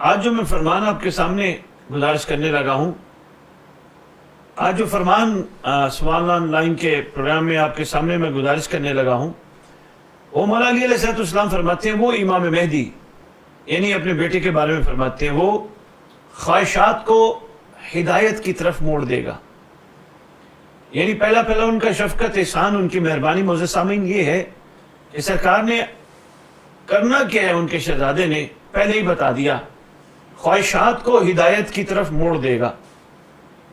آج جو میں فرمان آپ کے سامنے گزارش کرنے لگا ہوں، آج جو فرمان سوال آن لائن کے پروگرام میں آپ کے سامنے میں گزارش کرنے لگا ہوں، وہ مولا علی علیہ السلام فرماتے ہیں، وہ امام مہدی یعنی اپنے بیٹے کے بارے میں فرماتے ہیں، وہ خواہشات کو ہدایت کی طرف موڑ دے گا۔ یعنی پہلا ان کا شفقت، احسان، ان کی مہربانی معزز سامعین یہ ہے کہ سرکار نے کرنا کیا ہے، ان کے شہزادے نے پہلے ہی بتا دیا، خواہشات کو ہدایت کی طرف موڑ دے گا۔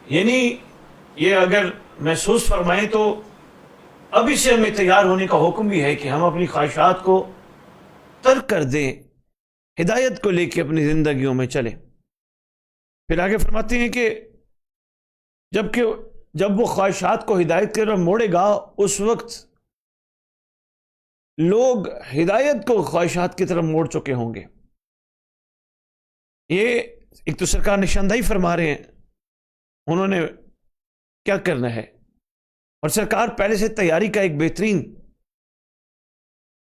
یعنی یہ اگر محسوس فرمائیں تو ابھی سے ہمیں تیار ہونے کا حکم بھی ہے کہ ہم اپنی خواہشات کو ترک کر دیں، ہدایت کو لے کے اپنی زندگیوں میں چلیں۔ پھر آگے فرماتے ہیں کہ جب وہ خواہشات کو ہدایت کی طرف موڑے گا، اس وقت لوگ ہدایت کو خواہشات کی طرف موڑ چکے ہوں گے۔ یہ ایک تو سرکار نشاندہی فرما رہے ہیں انہوں نے کیا کرنا ہے، اور سرکار پہلے سے تیاری کا ایک بہترین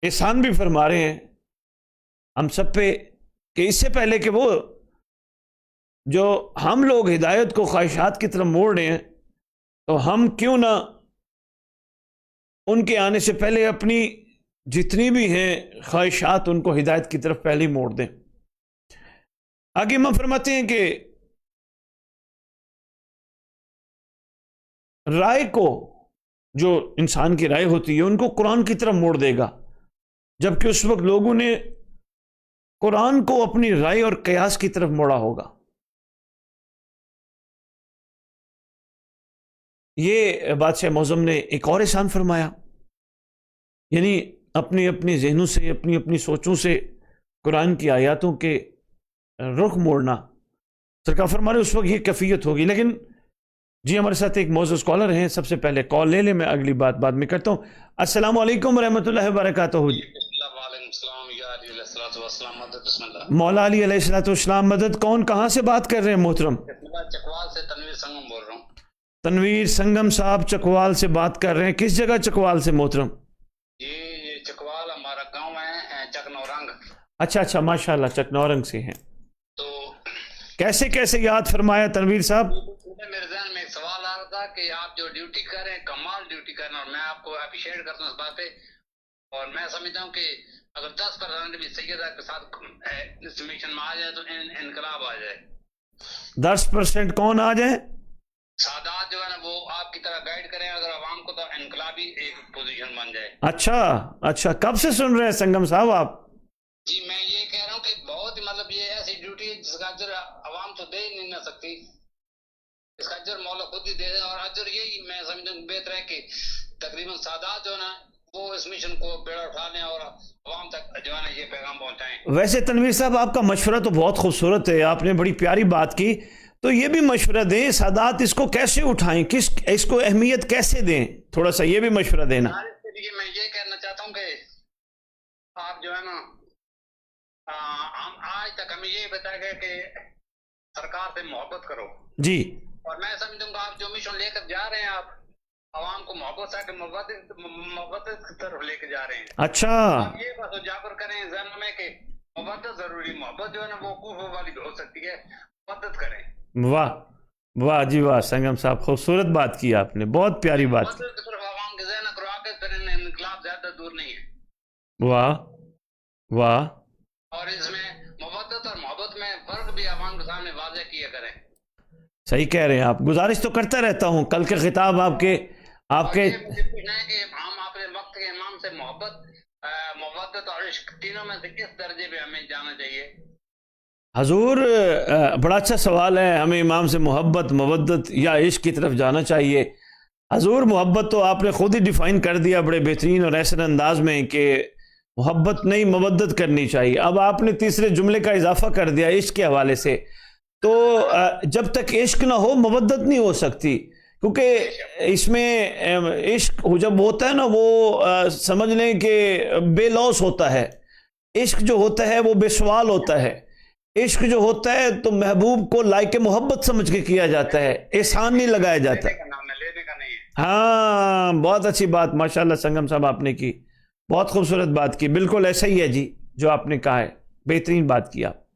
احسان بھی فرما رہے ہیں ہم سب پہ کہ اس سے پہلے کہ وہ جو ہم لوگ ہدایت کو خواہشات کی طرف موڑ رہے ہیں، تو ہم کیوں نہ ان کے آنے سے پہلے اپنی جتنی بھی ہیں خواہشات ان کو ہدایت کی طرف پہلے موڑ دیں۔ آگے ہم فرماتے ہیں کہ رائے کو، جو انسان کی رائے ہوتی ہے، ان کو قرآن کی طرف موڑ دے گا، جبکہ اس وقت لوگوں نے قرآن کو اپنی رائے اور قیاس کی طرف موڑا ہوگا۔ یہ بادشاہ معظم نے ایک اور احسان فرمایا، یعنی اپنی ذہنوں سے، اپنی سوچوں سے قرآن کی آیاتوں کے رخ موڑنا۔ سرکار فرما رہے اس وقت یہ کیفیت ہوگی۔ لیکن جی ہمارے ساتھ ایک معزز کالر ہیں، سب سے پہلے کال لے لیں، میں اگلی بات بعد میں کرتا ہوں۔ السلام علیکم ورحمۃ اللہ وبرکاتہ۔ مولا علی علیہ السلام مدد۔ کون کہاں سے بات کر رہے ہیں محترم؟ چکوال سے تنویر سنگم بول رہا ہوں۔ تنویر سنگم صاحب چکوال سے بات کر رہے ہیں، کس جگہ چکوال سے محترم؟ یہ چکوال ہمارا گاؤں ہے، چکنورنگ۔ اچھا ماشاءاللہ، چکنورنگ سے ہیں۔ تو کیسے یاد فرمایا تنویر صاحب؟ میرے ذہن میں ایک سوال آ رہا تھا کہ آپ جو ڈیوٹی کر رہے ہیں، کمال ڈیوٹی کر رہے ہیں، اور میں آپ کو اپریشیٹ کرتا ہوں اس بات پہ، اور میں سمجھتا ہوں کہ اگر 10% بھی سیدہ کے ساتھ اس مشن میں آ جائے تو انقلاب آ جائے۔ 10% کون آ جائیں؟ سادات جو ہے نا وہ آپ کی طرح گائیڈ کریں اگر عوام کو، تو انقلابی ایک پوزیشن بن جائے۔ اچھا کب سے سن رہے ہیں سنگم صاحب آپ؟ جی میں یہ کہہ رہا ہوں کہ بہت ہی مطلب یہ ایسی ڈیوٹی جس کا اجر عوام تو دے ہی نہیں نہ سکتی، اس کا اجر مولا خود ہی دے دے، اور اجر یہی میں سمجھتا ہوں بہتر ہے کہ تقریباً سادات جو ہے نا وہ اس مشن کو بیڑا اٹھا لیں اور عوام تک جو ہے نا یہ پیغام پہنچائیں۔ ویسے تنویر صاحب آپ کا مشورہ تو بہت خوبصورت ہے، آپ نے بڑی پیاری بات کی، تو یہ بھی مشورہ دیں سادات اس کو کیسے اٹھائیں، اس کو اہمیت کیسے دیں، تھوڑا سا یہ بھی مشورہ دینا۔ میں یہ کہنا چاہتا ہوں کہ آپ جو ہے نا ہم آج تک ہمیں یہ بتایا گیا کہ سرکار سے محبت کرو، جی، اور میں سمجھوں گا آپ جو مشن لے کر جا رہے ہیں، آپ عوام کو محبت سے محبت کی طرف لے کے جا رہے ہیں۔ اچھا، آپ یہ بات اجاگر کریں ذہن میں کہ محبت ضروری، محبت جو ہے نا وہ کوفہ والی بھی ہو سکتی ہے، مدد کریں۔ واہ جی واہ، سنگم صاحب خوبصورت بات کی آپ نے، بہت پیاری بات کی۔ مدد کی طرف عوام کے ذہن کرو آ کے، پھر انقلاب زیادہ دور نہیں ہے۔ واہ، اور اس میں مودت اور محبت میں فرق بھی عوام کے سامنے واضح کیا کریں۔ صحیح کہہ رہے ہیں آپ، گزارش تو کرتا رہتا ہوں، کل کے خطاب آپ کے مجھے پوچھنا ہے کہ ہم اپنے وقت کے امام سے محبت اور عشق تینوں میں سے کس درجے پہ ہمیں جانا چاہیے؟ حضور بڑا اچھا سوال ہے، ہمیں امام سے محبت، مودت یا عشق کی طرف جانا چاہیے۔ حضور محبت تو آپ نے خود ہی ڈیفائن کر دیا بڑے بہترین اور ایسے انداز میں کہ محبت نہیں مودت کرنی چاہیے۔ اب آپ نے تیسرے جملے کا اضافہ کر دیا عشق کے حوالے سے، تو جب تک عشق نہ ہو مودت نہیں ہو سکتی، کیونکہ اس میں عشق جب ہوتا ہے نا وہ سمجھ لیں کہ بے لوث ہوتا ہے، عشق جو ہوتا ہے وہ بے سوال ہوتا ہے، عشق جو ہوتا ہے تو محبوب کو لائق محبت سمجھ کے کیا جاتا ہے، احسان نہیں لگایا جاتا۔ ہاں بہت اچھی بات ماشاءاللہ سنگم صاحب آپ نے کی، بہت خوبصورت بات کی، بالکل ایسا ہی ہے جی جو آپ نے کہا ہے، بہترین بات کی آپ۔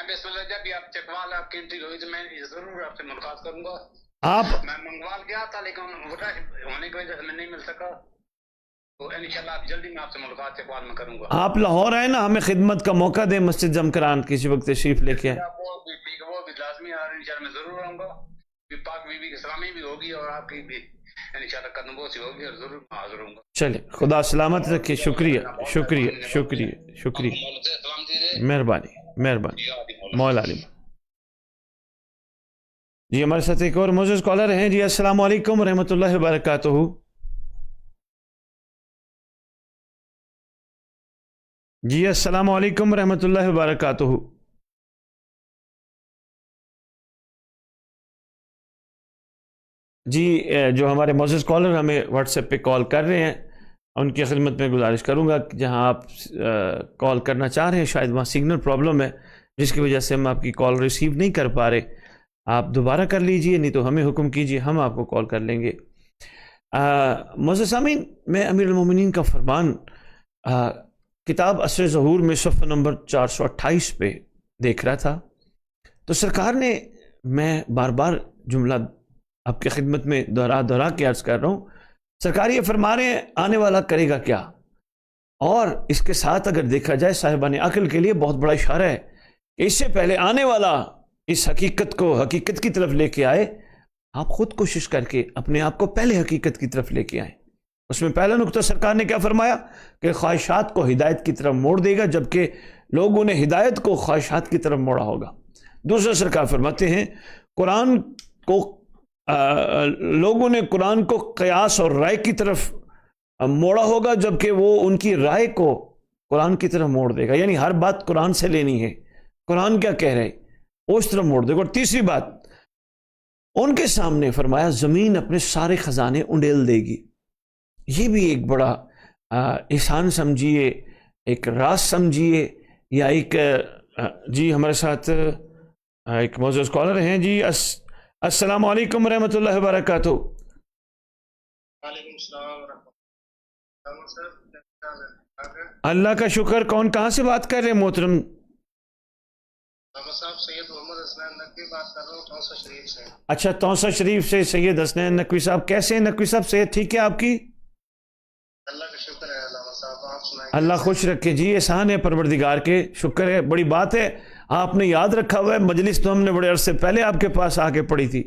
بسم اللہ جب بھی آپ چکوال آپ کی انٹری ہوئی تو میں ضرور آپ سے ملاقات کروں گا. آپ میں منگوال گیا تھا لیکن وجہ ہونے کی وجہ سے میں نہیں مل سکا, تو انشاءاللہ آپ جلدی میں آپ سے ملاقات چکوال میں کروں گا. آپ لاہور آئے نا, ہمیں خدمت کا موقع دیں, مسجد جمکران کسی وقت تشریف لے کے آئے. وہ بھی لازمی ہے, انشاءاللہ میں ضرور آؤں گا. پاک بی بی کی سلامی بھی ہوگی اور آپ کی بھی انشاءاللہ قدم بوسی ہوگی اور ضرور میں حاضر ہوں گا. چلے, خدا سلامت رکھے. شکریہ شکریہ شکریہ شکریہ, مہربانی مہربانی. مولا علی جی ہمارے ساتھ ایک اور معزز کالر ہیں. جی السلام علیکم ورحمۃ اللہ وبرکاتہ. جی السلام علیکم ورحمۃ اللہ وبرکاتہ. جی جو ہمارے معزز کالر ہمیں واٹس ایپ پہ کال کر رہے ہیں, ان کی خدمت میں گزارش کروں گا کہ جہاں آپ کال کرنا چاہ رہے ہیں شاید وہاں سگنل پرابلم ہے, جس کی وجہ سے ہم آپ کی کال ریسیو نہیں کر پا رہے. آپ دوبارہ کر لیجئے, نہیں تو ہمیں حکم کیجئے, ہم آپ کو کال کر لیں گے. معزز سامعین, میں امیر المومنین کا فرمان کتاب عصر ظہور میں صفحہ نمبر 428 پہ دیکھ رہا تھا, تو سرکار نے, میں بار بار جملہ آپ کی خدمت میں دہرا کے عرض کر رہا ہوں, سرکار یہ فرما رہے ہیں آنے والا کرے گا کیا. اور اس کے ساتھ اگر دیکھا جائے صاحبان عقل کے لیے بہت بڑا اشارہ ہے کہ اس سے پہلے آنے والا اس حقیقت کی طرف لے کے آئے. آپ خود کوشش کر کے اپنے آپ کو پہلے حقیقت کی طرف لے کے آئیں. اس میں پہلا نقطہ سرکار نے کیا فرمایا کہ خواہشات کو ہدایت کی طرف موڑ دے گا, جبکہ لوگوں نے ہدایت کو خواہشات کی طرف موڑا ہوگا. دوسرا سرکار فرماتے ہیں لوگوں نے قرآن کو قیاس اور رائے کی طرف موڑا ہوگا, جبکہ وہ ان کی رائے کو قرآن کی طرف موڑ دے گا. یعنی ہر بات قرآن سے لینی ہے, قرآن کیا کہہ رہے اس طرف موڑ دے گا. اور تیسری بات, ان کے سامنے فرمایا زمین اپنے سارے خزانے انڈیل دے گی. یہ بھی ایک بڑا احسان سمجھیے, ایک راز سمجھیے, یا ایک جی ہمارے ساتھ ایک معزز کالر ہیں. جی السلام علیکم ورحمۃ اللہ وبرکاتہ. وعلیکم السلام ورحمۃ اللہ. اللہ کا شکر. کون کہاں سے بات کر رہے ہیں محترم؟ صاحب سید محمد حسنین نقوی بات کر رہا ہوں توسہ شریف سے. اچھا, توسہ شریف سے سید حسنین نقوی صاحب. کیسے ہیں نقوی صاحب؟ صحت ٹھیک ہے آپ کی؟ اللہ کا شکر ہے. علامہ صاحب آپ سنائیں. اللہ خوش رکھے. جی احسان ہے پروردگار کے, شکر ہے, بڑی بات ہے. آپ نے یاد رکھا ہوا ہے, مجلس تو ہم نے بڑے عرصے پہلے آپ کے پاس آ کے پڑھی تھی.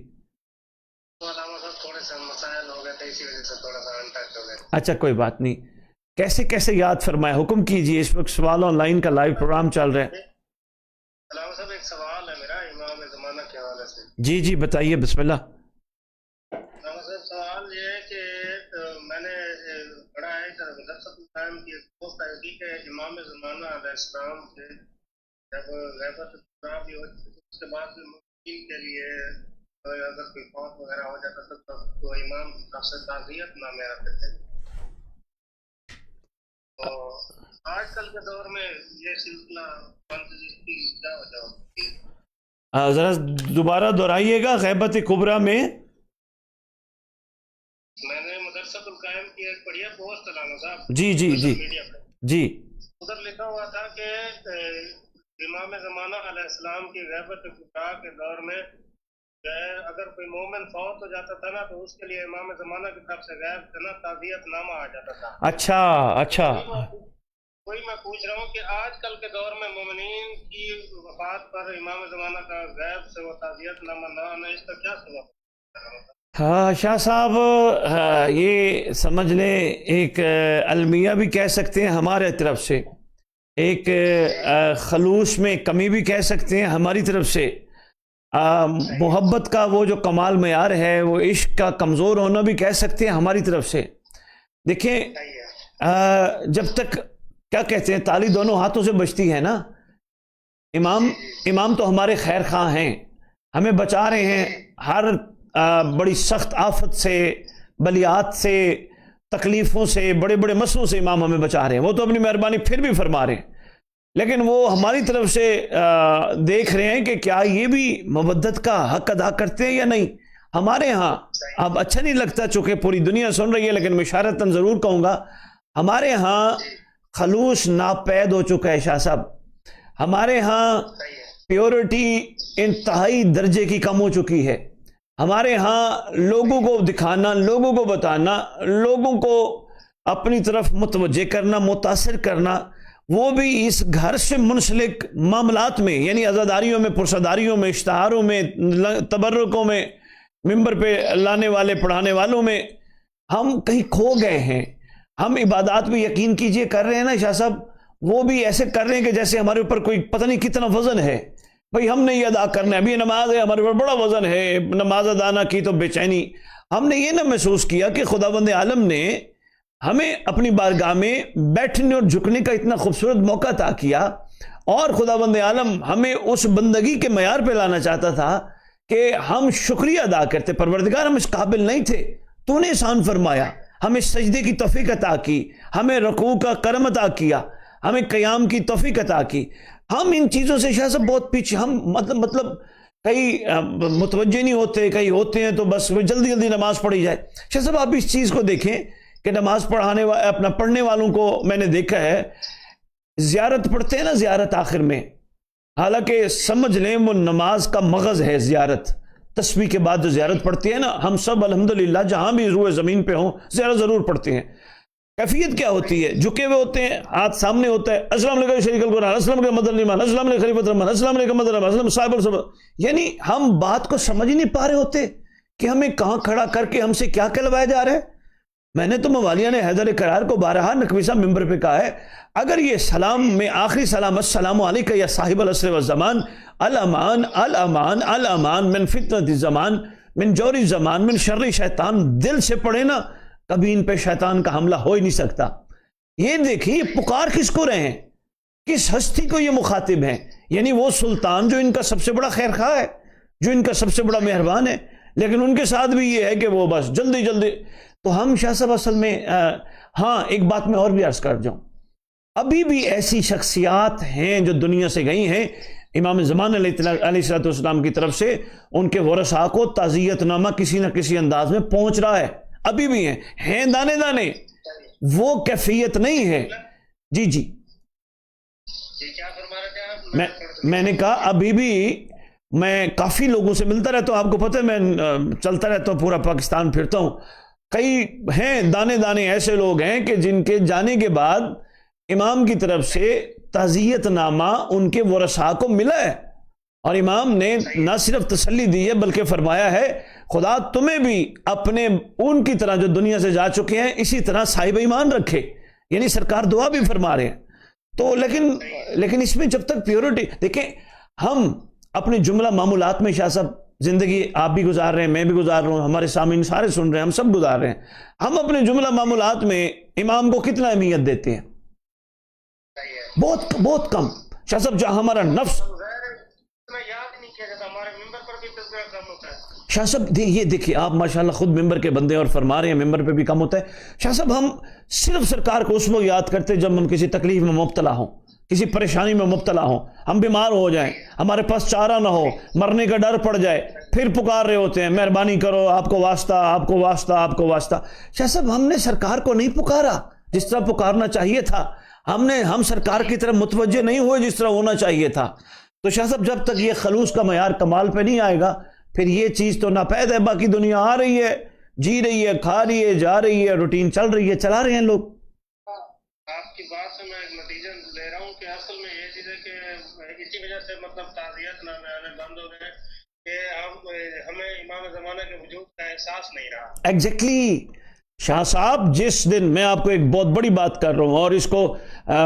علامہ صاحب تھوڑے سے مسائل ہو گئے تھے, اسی وجہ سے تھوڑا سا انٹچ ہو گئے. اچھا کوئی بات نہیں. کیسے یاد فرمائے, حکم کیجیے. اس وقت سوال آن لائن کا لائیو پروگرام چل رہا ہے. علامہ صاحب ایک سوال ہے میرا امام زمانہ کے حوالے سے. جی بتائیے, بسم اللہ. علامہ صاحب سوال یہ ہے کہ میں نے پڑھا ہے کہ مدرسۃ القائم کی ایک پوسٹ آئی تھی کہ امام زمانہ علیہ السلام سے جب غیبت بھی ہو, اس کے بعد ممکن کے لیے اگر کوئی فوت وغیرہ ہو جاتا تھا تو امام کی طرف سے تعزیت نامے آتے تھے. تو آج کل کے دور میں یہ سلسلہ کی کیا وجہ ہوتی ہے؟ ذرا دوبارہ دہرائیے گا. غیبت کبریٰ میں نے مدرسۃ القائم کی ایک پڑھی ہے پوسٹ علامہ صاحب. جی ادھر لکھا ہوا تھا کہ امام زمانہ علیہ السلام کی غیبت کبریٰ کے دور میں اگر کوئی مومن فوت ہو جاتا تھا نا تو اس کے لیے امام زمانہ کی طرف سے غیب سے نا تعزیت نامہ آ جاتا تھا. اچھا وہی میں پوچھ رہا ہوں کہ آج کل کے دور میں مومنین کی وفات پر امام زمانہ کا غیب سے وہ تعزیت نامہ نہ آنا, اس کا کیا سبب ہے؟ ہاں شاہ صاحب, یہ سمجھ لیں ایک المیہ بھی کہہ سکتے ہیں ہمارے طرف سے, ایک خلوص میں کمی بھی کہہ سکتے ہیں ہماری طرف سے. محبت کا وہ جو کمال معیار ہے, وہ عشق کا کمزور ہونا بھی کہہ سکتے ہیں ہماری طرف سے. دیکھیں جب تک کیا کہتے ہیں تالی دونوں ہاتھوں سے بجتی ہے نا. امام تو ہمارے خیر خواہ ہیں, ہمیں بچا رہے ہیں ہر بڑی سخت آفت سے, بلیات سے, تکلیفوں سے, بڑے بڑے مسئلوں سے امام ہمیں بچا رہے ہیں. وہ تو اپنی مہربانی پھر بھی فرما رہے ہیں, لیکن وہ ہماری طرف سے دیکھ رہے ہیں کہ کیا یہ بھی مودت کا حق ادا کرتے ہیں یا نہیں. ہمارے ہاں اب اچھا نہیں لگتا چونکہ پوری دنیا سن رہی ہے, لیکن میں اشارتاً ضرور کہوں گا, ہمارے ہاں خلوص ناپید ہو چکا ہے شاہ صاحب. ہمارے ہاں پیورٹی انتہائی درجے کی کم ہو چکی ہے. ہمارے ہاں لوگوں کو دکھانا، لوگوں کو بتانا، لوگوں کو اپنی طرف متوجہ کرنا، متاثر کرنا، وہ بھی اس گھر سے منسلک معاملات میں، یعنی عزاداریوں میں، پرسداریوں میں، اشتہاروں میں، تبرکوں میں، ممبر پہ لانے والے پڑھانے والوں میں ہم کہیں کھو گئے ہیں. ہم عبادات میں یقین کیجئے کر رہے ہیں نا شاہ صاحب، وہ بھی ایسے کر رہے ہیں کہ جیسے ہمارے اوپر کوئی پتہ نہیں کتنا وزن ہے. بھئی ہم نے یہ ادا کرنا ہے، ابھی نماز ہے، ہمارے اوپر بڑا وزن ہے، نماز ادا نہ کی تو بے چینی. ہم نے یہ نہ محسوس کیا کہ خداوند عالم نے ہمیں اپنی بارگاہ میں بیٹھنے اور جھکنے کا اتنا خوبصورت موقع عطا کیا، اور خداوند عالم ہمیں اس بندگی کے معیار پہ لانا چاہتا تھا کہ ہم شکریہ ادا کرتے. پروردگار ہم اس قابل نہیں تھے، تو نے احسان فرمایا، ہمیں سجدے کی توفیق عطا کی، ہمیں رکوع کا کرم عطا کیا، ہمیں قیام کی توفیق عطا کی. ہم ان چیزوں سے شاہ صاحب بہت پیچھے، ہم مطلب کئی متوجہ نہیں ہوتے، کئی ہوتے ہیں تو بس جلدی جلدی نماز پڑھی جائے. شاہ صاحب آپ اس چیز کو دیکھیں کہ نماز پڑھنے والوں کو میں نے دیکھا ہے، زیارت پڑھتے ہیں نا، زیارت آخر میں، حالانکہ سمجھ لیں وہ نماز کا مغز ہے زیارت. تسبیح کے بعد جو زیارت پڑھتے ہیں نا، ہم سب الحمدللہ جہاں بھی روئے زمین پہ ہوں زیارت ضرور پڑھتے ہیں. کیفیت کیا ہوتی ہے؟ جھکے ہوئے ہوتے ہیں، ہاتھ سامنے ہوتا ہے، السلام علیکم شریک القرآن، السلام علیکم مدر الایمان، السلام علیکم خلیفۃ الرحمن، السلام علیکم مدر الرحمن، السلام صاحب الصبر. یعنی ہم بات کو سمجھ ہی نہیں پا رہے ہوتے کہ ہمیں کہاں کھڑا کر کے ہم سے کیا کہلوایا جا رہا ہے. میں نے تو موالیہ نے حیدر کرار کو بارہا نقویسہ ممبر پہ کہا ہے، اگر یہ سلام میں آخری سلام السلام علیکم یا صاحب العصر والزمان، الامان الامان الامان من فتنۃ الزمان، من جور الزمان، من شر شیطان، دل سے پڑھے نا، کبھی ان پہ شیطان کا حملہ ہو ہی نہیں سکتا. یہ دیکھیے پکار کس کو رہے ہیں، کس ہستی کو یہ مخاطب ہیں، یعنی وہ سلطان جو ان کا سب سے بڑا خیر خواہ ہے، جو ان کا سب سے بڑا مہربان ہے، لیکن ان کے ساتھ بھی یہ ہے کہ وہ بس جلدی جلدی. تو ہم شاہ صاحب اصل میں ہاں ایک بات میں اور بھی عرض کر جاؤں، ابھی بھی ایسی شخصیات ہیں جو دنیا سے گئی ہیں، امام زمان علیہ السلام کی طرف سے ان کے ورثاء کو تعزیت نامہ کسی نہ کسی انداز میں پہنچ رہا ہے، ابھی بھی ہیں دانے دانے، وہ کیفیت نہیں ہے. جی جی میں نے کہا ابھی بھی میں کافی لوگوں سے ملتا رہتا ہوں، آپ کو پتہ ہے میں چلتا رہتا ہوں، پورا پاکستان پھرتا ہوں. کئی ہیں دانے دانے ایسے لوگ ہیں کہ جن کے جانے کے بعد امام کی طرف سے تعزیت نامہ ان کے ورثاء کو ملا ہے، اور امام نے نہ صرف تسلی دی ہے بلکہ فرمایا ہے خدا تمہیں بھی اپنے ان کی طرح جو دنیا سے جا چکے ہیں اسی طرح صاحب ایمان رکھے، یعنی سرکار دعا بھی فرما رہے ہیں. تو لیکن اس میں جب تک پیورٹی، دیکھیں ہم اپنے جملہ معمولات میں شاہ صاحب زندگی آپ بھی گزار رہے ہیں، میں بھی گزار رہا ہوں، ہمارے سامعین سارے سن رہے ہیں، ہم سب گزار رہے ہیں، ہم اپنے جملہ معمولات میں امام کو کتنا اہمیت دیتے ہیں؟ بہت بہت کم. شاہ صاحب جہاں ہمارا نفس، شاہ صاحب یہ دیکھیے آپ ماشاءاللہ خود ممبر کے بندے اور فرما رہے ہیں ممبر پہ بھی کم ہوتا ہے. شاہ صاحب ہم صرف سرکار کو اس وقت یاد کرتے جب ہم کسی تکلیف میں مبتلا ہوں، کسی پریشانی میں مبتلا ہوں، ہم بیمار ہو جائیں، ہمارے پاس چارہ نہ ہو، مرنے کا ڈر پڑ جائے، پھر پکار رہے ہوتے ہیں مہربانی کرو، آپ کو واسطہ، آپ کو واسطہ، آپ کو واسطہ. شاہ صاحب ہم نے سرکار کو نہیں پکارا جس طرح پکارنا چاہیے تھا، ہم سرکار کی طرف متوجہ نہیں ہوئے جس طرح ہونا چاہیے تھا. تو شاہ صاحب جب تک یہ خلوص کا معیار کمال پہ نہیں آئے گا پھر یہ چیز تو ناپید ہے. باقی دنیا آ رہی ہے، جی رہی ہے، کھا رہی ہے، جا رہی ہے، روٹین چل رہی ہے، چلا رہے ہیں لوگ. آپ کی بات سے میں ایک نتیجہ لے رہا ہوں کہ اصل میں یہ چیز ہے کہ اسی وجہ سے مطلب تعزیت نامے آنے بند ہو گئے کہ ہمیں امام زمانہ کے وجود کا احساس نہیں رہا. ایگزیکٹلی شاہ صاحب، جس دن میں آپ کو ایک بہت بڑی بات کر رہا ہوں اور اس کو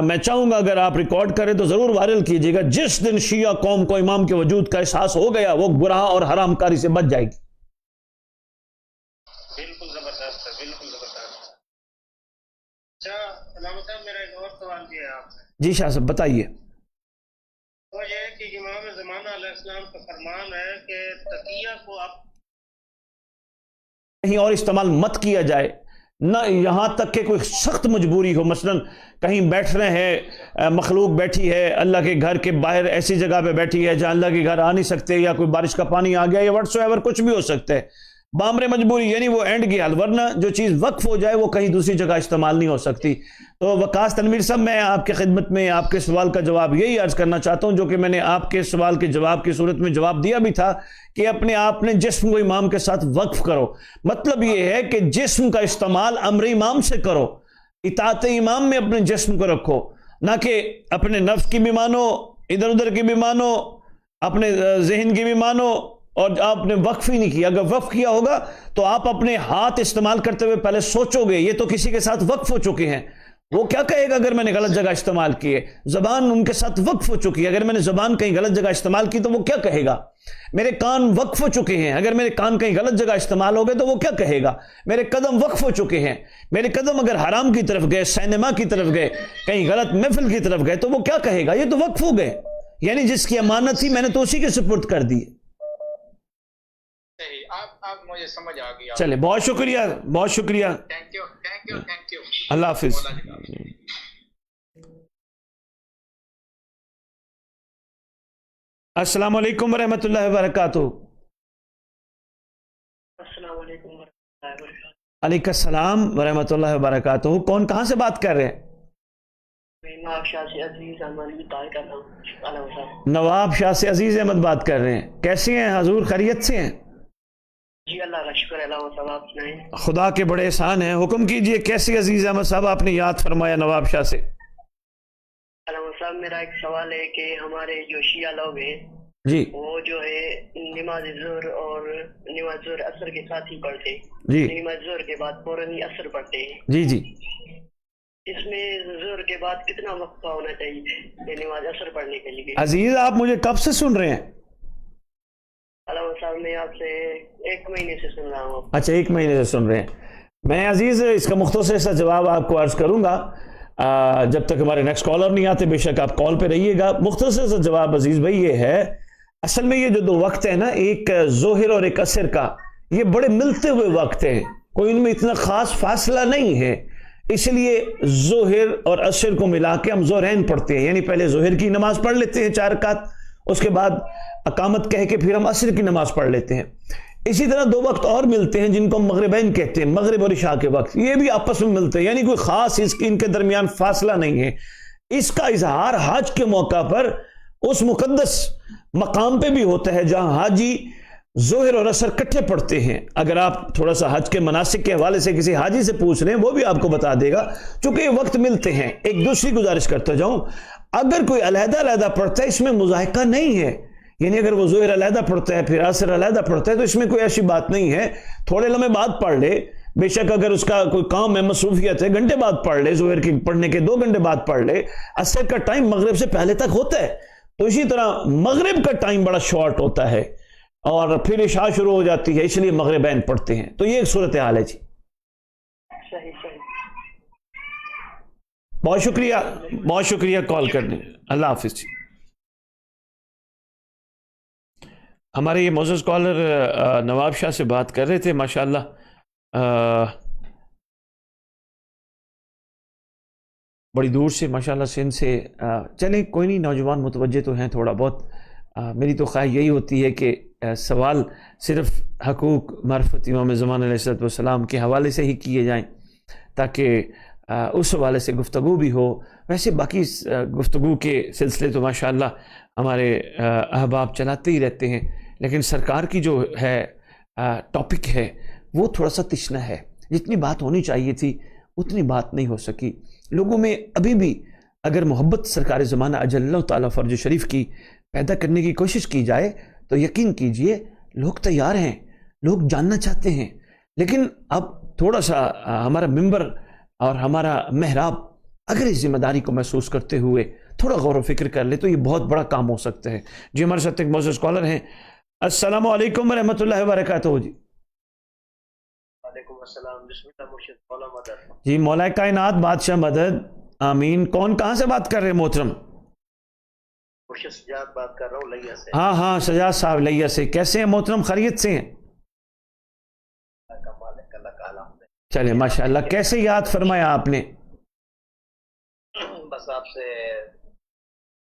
میں چاہوں گا اگر آپ ریکارڈ کریں تو ضرور وائرل کیجئے گا، جس دن شیعہ قوم کو امام کے وجود کا احساس ہو گیا وہ گناہ اور حرام کاری سے بچ جائے گی. بالکل زبردست ہے، بالکل زبردست. اچھا علامہ صاحب میرا ایک اور سوال بھی ہے آپ سے. جی شاہ صاحب بتائیے. وہ یہ ہے کہ امام زمانہ علیہ السلام کا فرمان ہے کہ تقیہ کو آپ کہیں اور استعمال مت کیا جائے، نہ یہاں تک کہ کوئی سخت مجبوری ہو، مثلا کہیں بیٹھ رہے ہیں، مخلوق بیٹھی ہے اللہ کے گھر کے باہر ایسی جگہ پہ بیٹھی ہے جہاں اللہ کے گھر آ نہیں سکتے، یا کوئی بارش کا پانی آ گیا یا وٹس ایور کچھ بھی ہو سکتا ہے، بامر مجبوری یعنی وہ اینڈ کی حال، ورنہ جو چیز وقف ہو جائے وہ کہیں دوسری جگہ استعمال نہیں ہو سکتی. تو وقاص تنویر صاحب، میں آپ کی خدمت میں آپ کے سوال کا جواب یہی عرض کرنا چاہتا ہوں جو کہ میں نے آپ کے سوال کے جواب کی صورت میں جواب دیا بھی تھا کہ اپنے آپ نے جسم کو امام کے ساتھ وقف کرو. مطلب یہ ہے کہ جسم کا استعمال امر امام سے کرو، اطاعت امام میں اپنے جسم کو رکھو، نہ کہ اپنے نفس کی بھی مانو، ادھر ادھر کی بھی مانو، اپنے ذہن کی بھی مانو، اور آپ نے وقف ہی نہیں کیا. اگر وقف کیا ہوگا تو آپ اپنے ہاتھ استعمال کرتے ہوئے پہلے سوچو گے یہ تو کسی کے ساتھ وقف ہو چکے ہیں، وہ کیا کہے گا اگر میں نے غلط جگہ استعمال کی ہے. زبان ان کے ساتھ وقف ہو چکی ہے، اگر میں نے زبان کہیں غلط جگہ استعمال کی تو وہ کیا کہے گا. میرے کان وقف ہو چکے ہیں، اگر میرے کان کہیں غلط جگہ استعمال ہو گئے تو وہ کیا کہے گا. میرے قدم وقف ہو چکے ہیں، میرے قدم اگر حرام کی طرف گئے، سینما کی طرف گئے، کہیں غلط محفل کی طرف گئے تو وہ کیا کہے گا. یہ تو وقف ہو گئے، یعنی جس کی امانت تھی میں نے تو اسی کے سپرد کر دی. آپ مجھے سمجھ آ گئی. چلے، بہت شکریہ، بہت شکریہ. Thank you. اللہ حافظ. السلام علیکم ورحمۃ اللہ وبرکاتہ. السلام علیکم ورحمۃ اللہ وبرکاتہ. علیکم السلام ورحمۃ اللہ وبرکاتہ. کون کہاں سے بات کر رہے ہیں؟ میں نواب شاہ سے عزیز احمد بات کر رہا ہوں. نواب شاہ سے عزیز احمد بات کر رہے ہیں. کیسے ہیں حضور؟ خیریت سے ہیں؟ جی اللہ کا شکر ہے. اللہ صاحب آپ سنائیں. خدا کے بڑے احسان ہیں. حکم کیجئے. کیسے عزیز احمد صاحب آپ نے یاد فرمایا نواب شاہ سے؟ علامہ صاحب میرا ایک سوال ہے کہ ہمارے جو شیعہ لوگ ہیں جی وہ جو ہے نماز ظہر اور نماز ظہر اثر کے ساتھ ہی پڑھتے ہیں. جی نماز ظہر کے بعد فوراً ہی اثر پڑھتے ہیں. جی جی. اس میں ظہر کے بعد کتنا وقفہ ہونا چاہیے نماز اثر پڑھنے کے لیے؟ عزیز آپ مجھے کب سے سن رہے ہیں؟ علامہ صاحب میں آپ سے 1 مہینے سے سن رہا ہوں. اچھا 1 مہینے سے سن رہے ہیں. میں عزیز اس کا مختصر سا جواب آپ کو عرض کروں گا جب تک ہمارے نیکسٹ کالر نہیں آتے. بے شک آپ کال پہ رہیے گا. مختصر سا جواب عزیز بھائی یہ ہے، اصل میں یہ جو 2 وقت ہیں نا، ایک ظہر اور ایک عصر کا، یہ بڑے ملتے ہوئے وقت ہیں، کوئی ان میں اتنا خاص فاصلہ نہیں ہے. اس لیے ظہر اور عصر کو ملا کے ہم ظہرین پڑھتے ہیں، یعنی پہلے ظہر کی نماز پڑھ لیتے ہیں 4 رکعت، اس کے بعد اقامت کہہ کے پھر ہم عصر کی نماز پڑھ لیتے ہیں. اسی طرح 2 وقت اور ملتے ہیں جن کو ہم مغربین کہتے ہیں، مغرب اور عشاء کے وقت، یہ بھی آپس میں ملتے ہیں، یعنی کوئی خاص ان کے درمیان فاصلہ نہیں ہے. اس کا اظہار حج کے موقع پر اس مقدس مقام پہ بھی ہوتا ہے جہاں حاجی ظہر اور عصر کٹھے پڑھتے ہیں. اگر آپ تھوڑا سا حج کے مناسک کے حوالے سے کسی حاجی سے پوچھ رہے ہیں وہ بھی آپ کو بتا دے گا، چونکہ یہ وقت ملتے ہیں. ایک دوسری گزارش کرتا جاؤں، اگر کوئی علیحدہ علیحدہ پڑھتا ہے اس میں مضاحکہ نہیں ہے، یعنی اگر وہ ظہر علیحدہ پڑھتا ہے پھر عصر علیحدہ پڑھتا ہے تو اس میں کوئی ایسی بات نہیں ہے. تھوڑے لمحے بعد پڑھ لے، بے شک اگر اس کا کوئی کام ہے، مصروفیت ہے، گھنٹے بعد پڑھ لے، ظہر کی پڑھنے کے 2 گھنٹے بعد پڑھ لے. عصر کا ٹائم مغرب سے پہلے تک ہوتا ہے، تو اسی طرح مغرب کا ٹائم بڑا شارٹ ہوتا ہے اور پھر عشاء شروع ہو جاتی ہے، اس لیے مغربین پڑھتے ہیں. تو یہ ایک صورتحال ہے جی. صحیح. بہت شکریہ، بہت شکریہ کال کرنے. اللہ حافظ جی. ہمارے یہ معزز کالر نواب شاہ سے بات کر رہے تھے. ماشاءاللہ بڑی دور سے، ماشاءاللہ سندھ سے. چلیں کوئی نہیں، نوجوان متوجہ تو ہیں تھوڑا بہت. میری تو خواہش یہی ہوتی ہے کہ سوال صرف حقوق معرفت امام زمان علیہ السلام کے حوالے سے ہی کیے جائیں تاکہ اس حوالے سے گفتگو بھی ہو. ویسے باقی گفتگو کے سلسلے تو ماشاءاللہ ہمارے احباب چلاتے ہی رہتے ہیں، لیکن سرکار کی جو ہے ٹاپک ہے وہ تھوڑا سا تشنہ ہے. جتنی بات ہونی چاہیے تھی اتنی بات نہیں ہو سکی. لوگوں میں ابھی بھی اگر محبت سرکار زمانہ اجل اللہ تعالیٰ فرج شریف کی پیدا کرنے کی کوشش کی جائے تو یقین کیجئے لوگ تیار ہیں، لوگ جاننا چاہتے ہیں. لیکن اب تھوڑا سا ہمارا ممبر اور ہمارا محراب اگر اس ذمہ داری کو محسوس کرتے ہوئے تھوڑا غور و فکر کر لے تو یہ بہت بڑا کام ہو سکتا ہے. جی ہمارے ساتھ ایک معزز کالر ہیں. السلام علیکم ورحمۃ اللہ وبرکاتہ. جی وعلیکم السلام. بسم اللہ. مرشد مولا مدد. جی مولا کائنات بادشاہ مدد آمین. کون کہاں سے بات کر رہے ہیں محترم؟ مرشد سجاد بات کر رہا ہوں لیا سے. ہاں سجاد صاحب لیا سے. کیسے ہیں محترم؟ خیریت سے ہیں؟ چلے ماشاءاللہ. کیسے یاد فرمایا آپ نے؟ بس آپ سے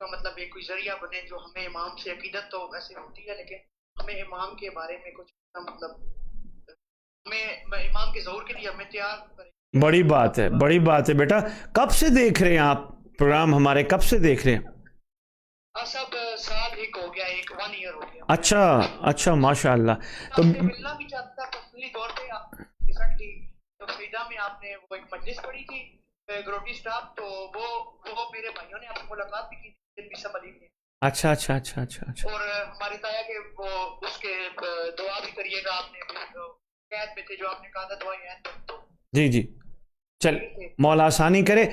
کا مطلب ایک کوئی ذریعہ بنے جو ہمیں امام سے عقیدت تو ویسے ہوتی ہے لیکن ہمیں امام کے بارے میں کچھ مطلب ہمیں امام کے ظہور کے لیے ہمیں تیار کرے. بڑی بات ہے، بڑی بات ہے بیٹا. کب سے دیکھ رہے ہیں آپ پروگرام ہمارے، کب سے دیکھ رہے ہیں؟ سب سال ایک ہو گیا، ایک 1 ایئر ہو گیا. اچھا اچھا، ماشاء اللہ. تو آپ سے ملنا بھی چاہتا تھا پرسنلی طور پہ. آپ ریسنٹلی فریدا میں آپ نے وہ ایک مجلس پڑھی تھی گروٹی سٹاف، تو وہ میرے بھائیوں نے آپ سے ملاقات بھی کی تھی بشپ علی نے. اچھا اچھا اچھا اچھا اچھا. اور ہماری تایا کہ وہ اس کے دعا بھی کریے گا. آپ نے قید میں تھے جو آپ نے کہا تھا دعائیں. جی جی، چل مولا آسانی کرے.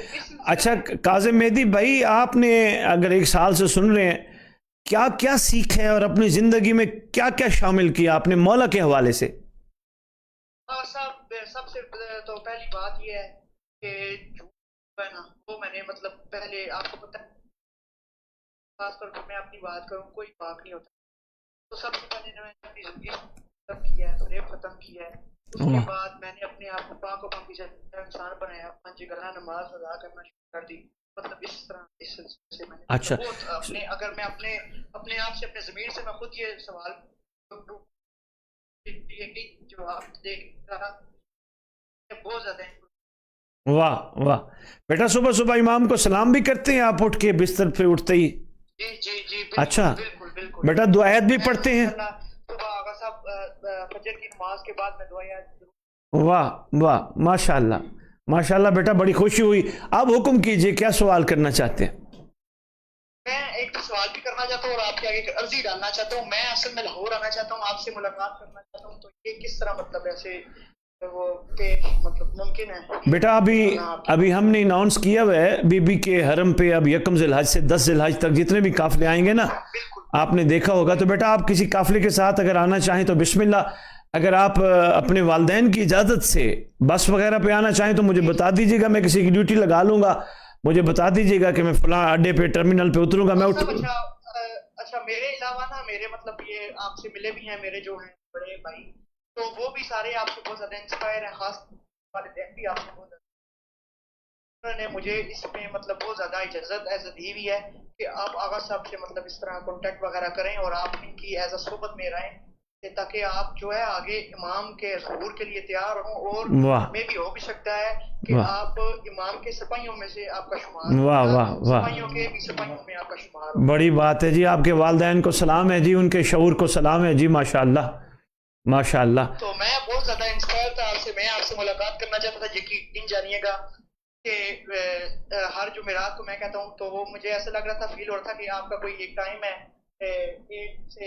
اچھا کاظم مہدی بھائی، آپ نے اگر 1 سال سے سن رہے ہیں، کیا کیا سیکھا ہے اور اپنی زندگی میں کیا کیا شامل کیا آپ نے مولا کے حوالے سے؟ سب سے تو پہلی بات یہ ہے کہ جھوٹ ہے نا، وہ میں نے مطلب پہلے آپ کو پتہ ہے، خاص طور پر میں اپنی بات کروں، کوئی پاک نہیں ہوتا. تو سب سے پہلے میں نے اپنی زندگی ختم کیا ہے، فریب ختم کیا ہے. اس کے بعد میں نے اپنے آپ کو پاک و پاکی انسان بنایا. 5 گھرہ نماز ادا کرنا شروع کر دی. مطلب اس طرح اس سلسلے سے میں نے اچھا اپنے اگر میں اپنے آپ سے اپنے ضمیر سے میں خود یہ سوال جواب دیکھ رہا بہت زیادہ. واہ واہ بیٹا، صبح صبح امام کو سلام بھی کرتے ہیں آپ اٹھ کے بستر پہ اٹھتے ہی؟ جی جی جی اچھا بالکل. بیٹا دعائیت بھی پڑھتے ہیں؟ صبح آغا صاحب فجر کی نماز کے بعد میں دعائیت. واہ واہ، ماشاء اللہ ماشاء اللہ بیٹا، بڑی خوشی ہوئی. آپ حکم کیجئے، کیا سوال کرنا چاہتے ہیں؟ میں ایک تو سوال بھی کرنا چاہتا ہوں اور آپ کے آگے ایک عرضی ڈالنا چاہتا ہوں. میں اصل میں لاہور آنا چاہتا ہوں، آپ سے ملاقات کرنا چاہتا ہوں. تو یہ کس طرح مطلب ایسے وہ پیش مطلب ممکن ہے؟ بیٹا ابھی ہم نے اناؤنس کیا ہوا ہے بی بی کے حرم پہ اب 1 ذی الحج سے 10 ذی الحج تک جتنے بھی قافلے آئیں گے نا، آپ نے دیکھا ہوگا. تو بیٹا آپ کسی قافلے کے ساتھ اگر آنا چاہیں تو بسم اللہ. اگر آپ اپنے والدین کی اجازت سے بس وغیرہ پہ آنا چاہیں تو مجھے بتا دیجیے گا، میں کسی کی ڈیوٹی لگا لوں گا. مجھے بتا دیجیے گا کہ میں فلاں اڈے پہ ٹرمینل پہ اتروں گا. میں اچھا میرے علاوہ نا میرے مطلب یہ آپ سے ملے بھی ہیں میرے جو ہیں بڑے بھائی، تو وہ بھی سارے آپ سے بہت زیادہ انسپائر ہیں. خاص والدین بھی آپ سے بہت زیادہ، انہوں نے مجھے اس میں مطلب بہت زیادہ اجازت دی ہوئی ہے کہ آپ آغا صاحب سے مطلب اس طرح کانٹیکٹ وغیرہ کریں اور آپ ان کی ایز اے صحبت میں رہیں تاکہ آپ جو ہے آگے امام کے ظہور کے لیے تیار ہوں. اور میں بھی ہو بھی سکتا ہے کہ آپ امام کے سپاہیوں میں سے آپ کا شمار، واہ واہ واہ، سپاہیوں کے بھی سپاہیوں میں آپ کا شمار ہو. بڑی بات ہے جی. آپ کے والدین کو سلام ہے جی، ان کے شعور کو سلام ہے جی. ماشاء اللہ ماشاء اللہ. تو میں بہت زیادہ انسپائر تھا آپ سے. میں آپ سے ملاقات کرنا چاہتا تھا. یقین جانیے گا کہ ہر جمعرات کو میں کہتا ہوں تو وہ مجھے ایسا لگ رہا تھا، فیل ہو رہا تھا کہ آپ کا کوئی ایک ٹائم ہے 8 سے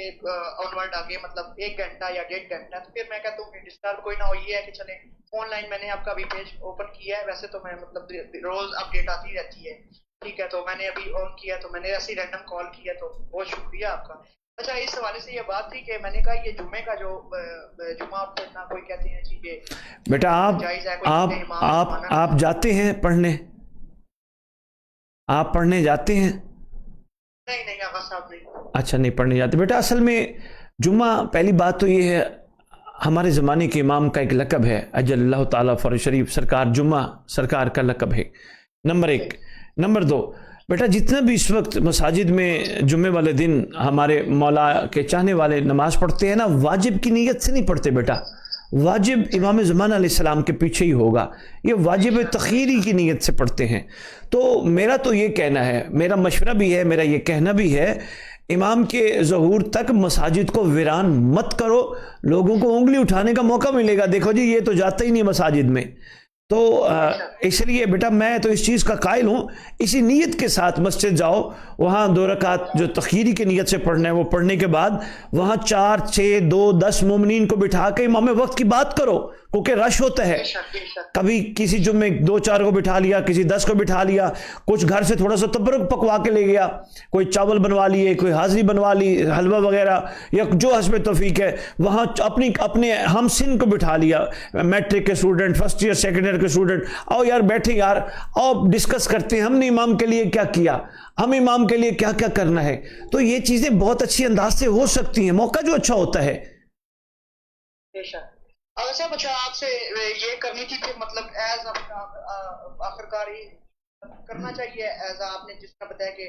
آنورڈ آگے مطلب 1 گھنٹہ یا 1.5 گھنٹہ. تو پھر میں کہتا ہوں کہ ڈسٹرب کوئی نہ ہو. یہ ہے کہ چلیں آن لائن میں نے آپ کا بھی پیج اوپن کیا ہے. ویسے تو میں مطلب روز اپڈیٹ آتی رہتی ہے، ٹھیک ہے. تو میں نے ابھی آن کیا تو میں نے ایسی رینڈم کال کیا، تو بہت شکریہ آپ کا. اچھا اس حوالے سے یہ بات تھی کہ میں نے کہا یہ جمعے کا جو جمعہ پڑھنا کوئی کہتے ہیں جی کہ بیٹا آپ جاتے ہیں پڑھنے؟ آپ پڑھنے جاتے ہیں؟ نہیں آغا صاحب نہیں. اچھا نہیں پڑھنے جاتے. بیٹا اصل میں جمعہ، پہلی بات تو یہ ہے ہمارے زمانے کے امام کا ایک لقب ہے، اجل اللہ تعالیٰ فرج شریف سرکار جمعہ سرکار کا لقب ہے، نمبر 1. نمبر 2 بیٹا جتنا بھی اس وقت مساجد میں جمعے والے دن ہمارے مولا کے چاہنے والے نماز پڑھتے ہیں نا، واجب کی نیت سے نہیں پڑھتے بیٹا. واجب امام زمان علیہ السلام کے پیچھے ہی ہوگا. یہ واجب تخیری کی نیت سے پڑھتے ہیں. تو میرا تو یہ کہنا ہے، میرا مشورہ بھی ہے، میرا یہ کہنا بھی ہے، امام کے ظہور تک مساجد کو ویران مت کرو. لوگوں کو انگلی اٹھانے کا موقع ملے گا، دیکھو جی یہ تو جاتا ہی نہیں مساجد میں. تو اس لیے بیٹا میں تو اس چیز کا قائل ہوں، اسی نیت کے ساتھ مسجد جاؤ، وہاں 2 رکعت جو تخیری کی نیت سے پڑھنا ہے وہ پڑھنے کے بعد وہاں 4 6 2 10 مومنین کو بٹھا کے امام وقت کی بات کرو، کیونکہ رش ہوتا ہے. کبھی کسی جمعے 2 4 کو بٹھا لیا، کسی 10 کو بٹھا لیا، کچھ گھر سے تھوڑا سا تبرک پکوا کے لے گیا، کوئی چاول بنوا لیے، کوئی حاضری بنوا لی، حلوہ وغیرہ، یا جو حسب توفیق ہے وہاں اپنے ہم سن کو بٹھا لیا، میٹرک کے student, first year second year کے اسٹوڈنٹ، آؤ یار بیٹھے یار، آؤ ڈسکس کرتے ہیں ہم نے امام کے لیے کیا کیا، ہم امام کے لیے کیا کیا کرنا ہے. تو یہ چیزیں بہت اچھی انداز سے ہو سکتی ہیں، موقع جو اچھا ہوتا ہے. صاحب اچھا آپ سے یہ کرنی تھی کہ مطلب ایز آخرکار ہی کرنا چاہیے ایز آپ نے جس طرح بتایا کہ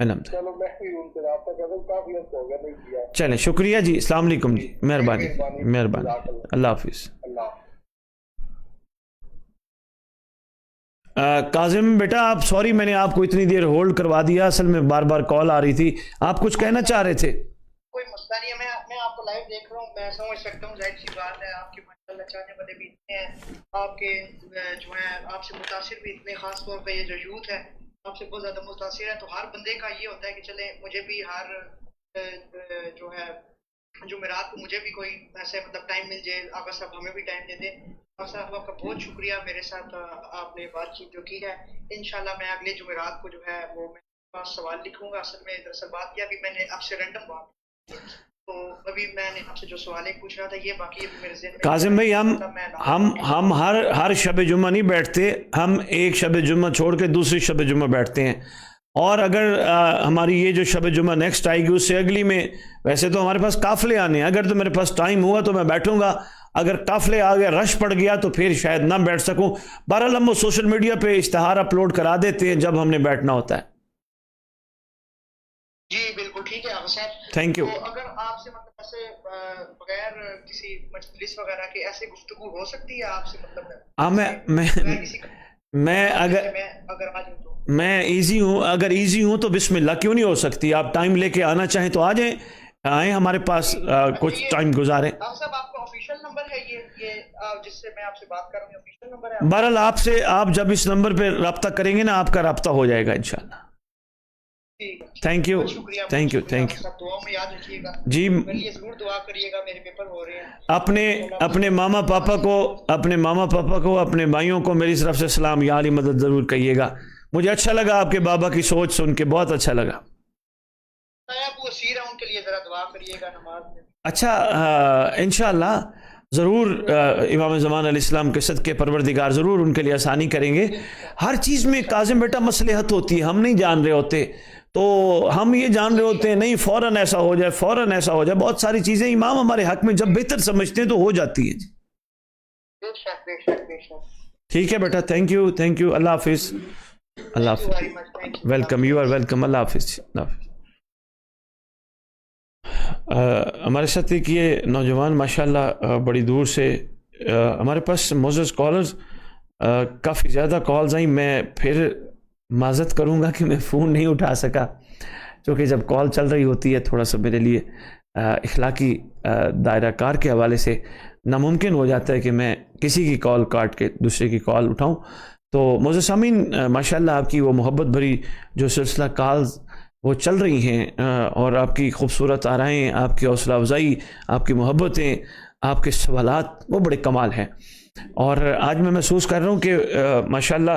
الحمدللہ. چلو میں بھی ان سے رابطہ کروں, کافی عرصہ ہو گیا نہیں کیا. چلیں, شکریہ جی, السلام علیکم جی, مہربانی مہربانی, اللہ حافظ. اللہ کاظم بیٹا آپ سوری میں نے آپ کو اتنی دیر ہولڈ کروا دیا, اصل میں بار بار کال آ رہی تھی, آپ کچھ کہنا چاہ رہے تھے؟ کوئی مسئلہ نہیں ہے, میں آپ کو لائیو دیکھ رہا ہوں, میں سمجھ سکتا ہوں, ظاہر سی بات ہے آپ کے ماشاءاللہ چاہنے والے بھی اتنے ہیں, آپ کے جو ہیں آپ سے متاثر بھی اتنے, خاص طور پہ یہ جو یوتھ ہے آپ سے بہت زیادہ متاثر ہے. تو ہر بندے کا یہ ہوتا ہے کہ چلے مجھے بھی ہر جو ہے جمعرات کو مجھے بھی کوئی ایسے مطلب ٹائم مل جائے, آقا صاحب ہمیں بھی ٹائم دے دیں. آقا صاحب آپ کا بہت شکریہ, میرے ساتھ آپ نے بات چیت جو کی ہے. انشاءاللہ میں اگلے جمعرات کو جو ہے وہ میں پاس سوال لکھوں گا. اصل میں دراصل بات کیا, ابھی میں نے آپ سے رینڈم بات, تو ابھی میں نے آپ سے جو سوال ایک پوچھ رہا تھا یہ باقی میرے ذہن میں. کاظم بھائی ہم ہر شب جمعہ نہیں بیٹھتے, ہم ایک شب جمعہ چھوڑ کے دوسری شب جمعہ بیٹھتے ہیں, اور اگر ہماری یہ جو شب جمعہ نیکسٹ آئے گی اس سے اگلی میں, ویسے تو ہمارے پاس قافلے آنے ہیں, اگر تو میرے پاس ٹائم ہوا تو میں بیٹھوں گا, اگر قافلے آ گیا رش پڑ گیا تو پھر شاید نہ بیٹھ سکوں. بہرحال ہم وہ سوشل میڈیا پہ اشتہار اپلوڈ کرا دیتے ہیں جب ہم نے بیٹھنا ہوتا ہے. جی بالکل ٹھیک ہے آقا صاحب, تھینک یو. تو اگر آپ سے مطلب ایسے بغیر کسی مجلس وغیرہ کے ایسے گفتگو ہو سکتی ہے آپ سے, مطلب میں اگر آ جاؤں تو میں ایزی ہوں, اگر ایزی ہوں تو بسم اللہ کیوں نہیں ہو سکتی, آپ ٹائم لے کے آنا چاہیں تو آ جائیں, آئیں ہمارے پاس کچھ ٹائم گزاریں. ڈاکٹر صاحب آپ کا آفیشیل نمبر ہے یہ جس سے میں آپ سے بات کر رہا ہوں, آفیشیل نمبر ہے؟ بہرحال آپ جب اس نمبر پہ رابطہ کریں گے نا آپ کا رابطہ ہو جائے گا انشاءاللہ. Thank you thank you thank you. دعا میں یاد رکھیے گا جی, میرے لیے ضرور دعا کریے گا, میرے پیپر ہو رہے ہیں. اپنے ماما پاپا کو اپنے بھائیوں کو میری طرف سے سلام, یا علی مدد ضرور کہیے گا. مجھے اچھا لگا آپ کے بابا کی سوچ سن کے, بہت اچھا لگا. وہ سیر ہے ان کے لیے ذرا دعا کریے گا نماز میں. اچھا انشاءاللہ ضرور, امام زمان علیہ السلام کے صدقے پروردگار ضرور ان کے لیے آسانی کریں گے. ہر چیز میں کاظم بیٹا مصلحت ہوتی ہے, ہم نہیں جان رہے ہوتے, تو ہم یہ جان رہے ہوتے ہیں نہیں فوراً ایسا ہو جائے, فوراً ایسا ہو جائے, بہت ساری چیزیں امام ہمارے حق میں جب بہتر سمجھتے ہیں تو ہو جاتی ہیں. ٹھیک ہے بیٹا, تھینک یو, اللہ حافظ, اللہ حافظ, ویلکم, یو آر ویلکم, اللہ حافظ. ہمارے ساتھ ایک یہ نوجوان ماشاءاللہ بڑی دور سے, ہمارے پاس معزز کالرز کافی زیادہ کالز آئیں, میں پھر معذرت کروں گا کہ میں فون نہیں اٹھا سکا, چونکہ جب کال چل رہی ہوتی ہے تھوڑا سا میرے لیے اخلاقی دائرہ کار کے حوالے سے ناممکن ہو جاتا ہے کہ میں کسی کی کال کاٹ کے دوسرے کی کال اٹھاؤں. تو معزز سامعین ماشاءاللہ آپ کی وہ محبت بھری جو سلسلہ کالز وہ چل رہی ہیں, اور آپ کی خوبصورت آرائیں, آپ کی حوصلہ افزائی, آپ کی محبتیں, آپ کے سوالات وہ بڑے کمال ہیں. اور آج میں محسوس کر رہا ہوں کہ ماشاءاللہ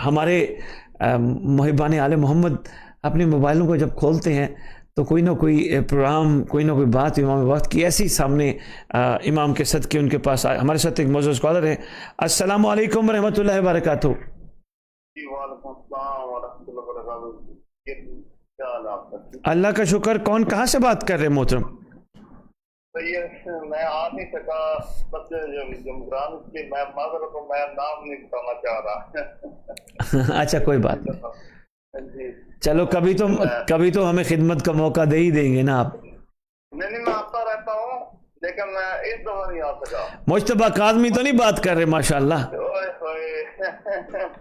ہمارے محبان آل محمد اپنے موبائلوں کو جب کھولتے ہیں تو کوئی نہ کوئی پروگرام, کوئی نہ کوئی بات امام وقت کی ایسی سامنے امام کے صدقے ان کے پاس آئے. ہمارے ساتھ ایک معزز اسکالر ہیں. السلام علیکم ورحمۃ اللہ وبرکاتہ. وعلیکم السلام ورحمۃ اللہ وبرکاتہ. اللہ کا شکر. کون کہاں سے بات کر رہے ہیں محترم؟ میں آ نہیں سکا, بس جمگران کے میں معذرت ہوں, میں نام نہیں بتانا چاہ رہا. اچھا کوئی بات نہیں, چلو کبھی تو ہمیں خدمت کا موقع دے ہی دیں گے نا آپ. نہیں میں آتا رہتا ہوں لیکن میں اس دفعہ نہیں آ سکا. مجتبیٰ کاظمی تو نہیں بات کر رہے ماشاءاللہ؟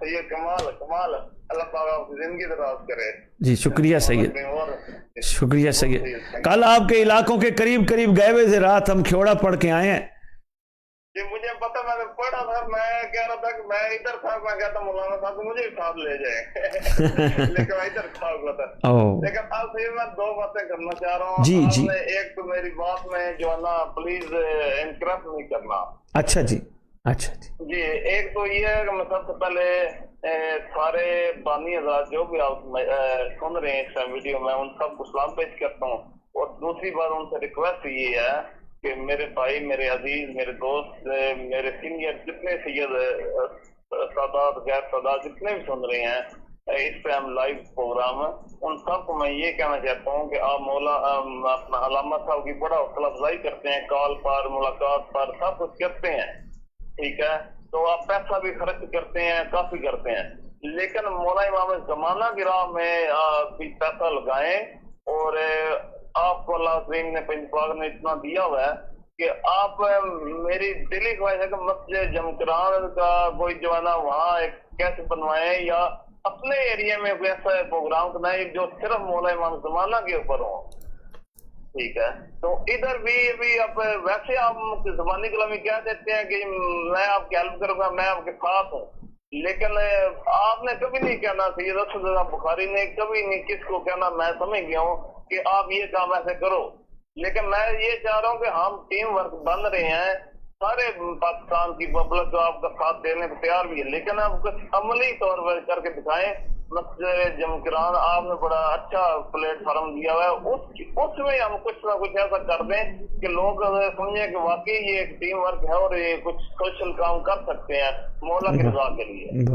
یہ کمال اللہ تعالیٰ آپ کی زندگی دراز کرے. جی شکریہ سید, شکریہ سید. کل آپ کے علاقوں کے قریب گئے ہوئے تھے, رات ہم کھیوڑا پڑھ کے آئے ہیں. جی مجھے پتا, میں نے پڑھا تھا, میں کہہ رہا تھا کہ میں ادھر تھا, میں کہتا مولانا صاحب کو مجھے ساتھ لے جائیں, لیکن میں ادھر کھا ہوا تھا. لیکن اب سے میں دو باتیں کرنا چاہ رہا ہوں. جی ایک تو میری بات میں جو ہے نا پلیز انٹرپٹ نہیں کرنا. اچھا جی, اچھا جی. ایک تو یہ ہے کہ میں سب سے پہلے سارے بانی حضرات جو بھی آپ سن رہے ہیں اس ویڈیو میں, ان سب کو سلام پیش کرتا ہوں. اور دوسری بات ان سے ریکویسٹ یہ ہے کہ میرے بھائی, میرے عزیز, میرے دوست, میرے سینئر جتنے سید سادات غیر سادات جتنے بھی سن رہے ہیں اس ٹائم لائیو پروگرام, ان سب کو میں یہ کہنا چاہتا ہوں کہ آپ مولا اپنا علامہ صاحب کی بڑا حوصلہ افزائی کرتے ہیں, کال پر, ملاقات پر, سب کچھ کرتے ہیں, ٹھیک ہے. تو آپ پیسہ بھی خرچ کرتے ہیں, کافی کرتے ہیں, لیکن مولا امام زمانہ کی راہ میں آپ بھی پیسہ لگائیں، اور آپ کو اللہ کریم نے پنج پاک نے اتنا دیا ہوا ہے کہ آپ، میری دلی خواہش ہے کہ مسجد جمکران کا کوئی جو ہے نا وہاں ایک کیسے بنوائیں، یا اپنے ایریا میں کوئی ایسا پروگرام بنائیں جو صرف مولا امام زمانہ کے اوپر ہو. ٹھیک ہے، تو ادھر بھی اب ویسے آپ زبانی کلامی کہہ دیتے ہیں کہ میں آپ کی ہیلپ کروں گا، میں آپ کے ساتھ ہوں، لیکن آپ نے کبھی نہیں کہنا سید اسد رضا بخاری نے کبھی نہیں کس کو کہنا. میں سمجھ گیا ہوں کہ آپ یہ کام ایسے کرو، لیکن میں یہ چاہ رہا ہوں کہ ہم ٹیم ورک بن رہے ہیں، سارے پاکستان کی پبلک آپ کا ساتھ دینے کو تیار بھی ہے، لیکن آپ کچھ عملی طور پر کر کے دکھائیں. مسجد جمکران آپ نے بڑا اچھا پلیٹ فارم دیا ہوا ہے، اس میں ہم کچھ نہ کچھ ایسا کر دیں کہ لوگ سمجھیں کہ واقعی یہ ایک ٹیم ورک ہے اور یہ کچھ سوشل کام کر سکتے ہیں مولا کی رضا کے لیے.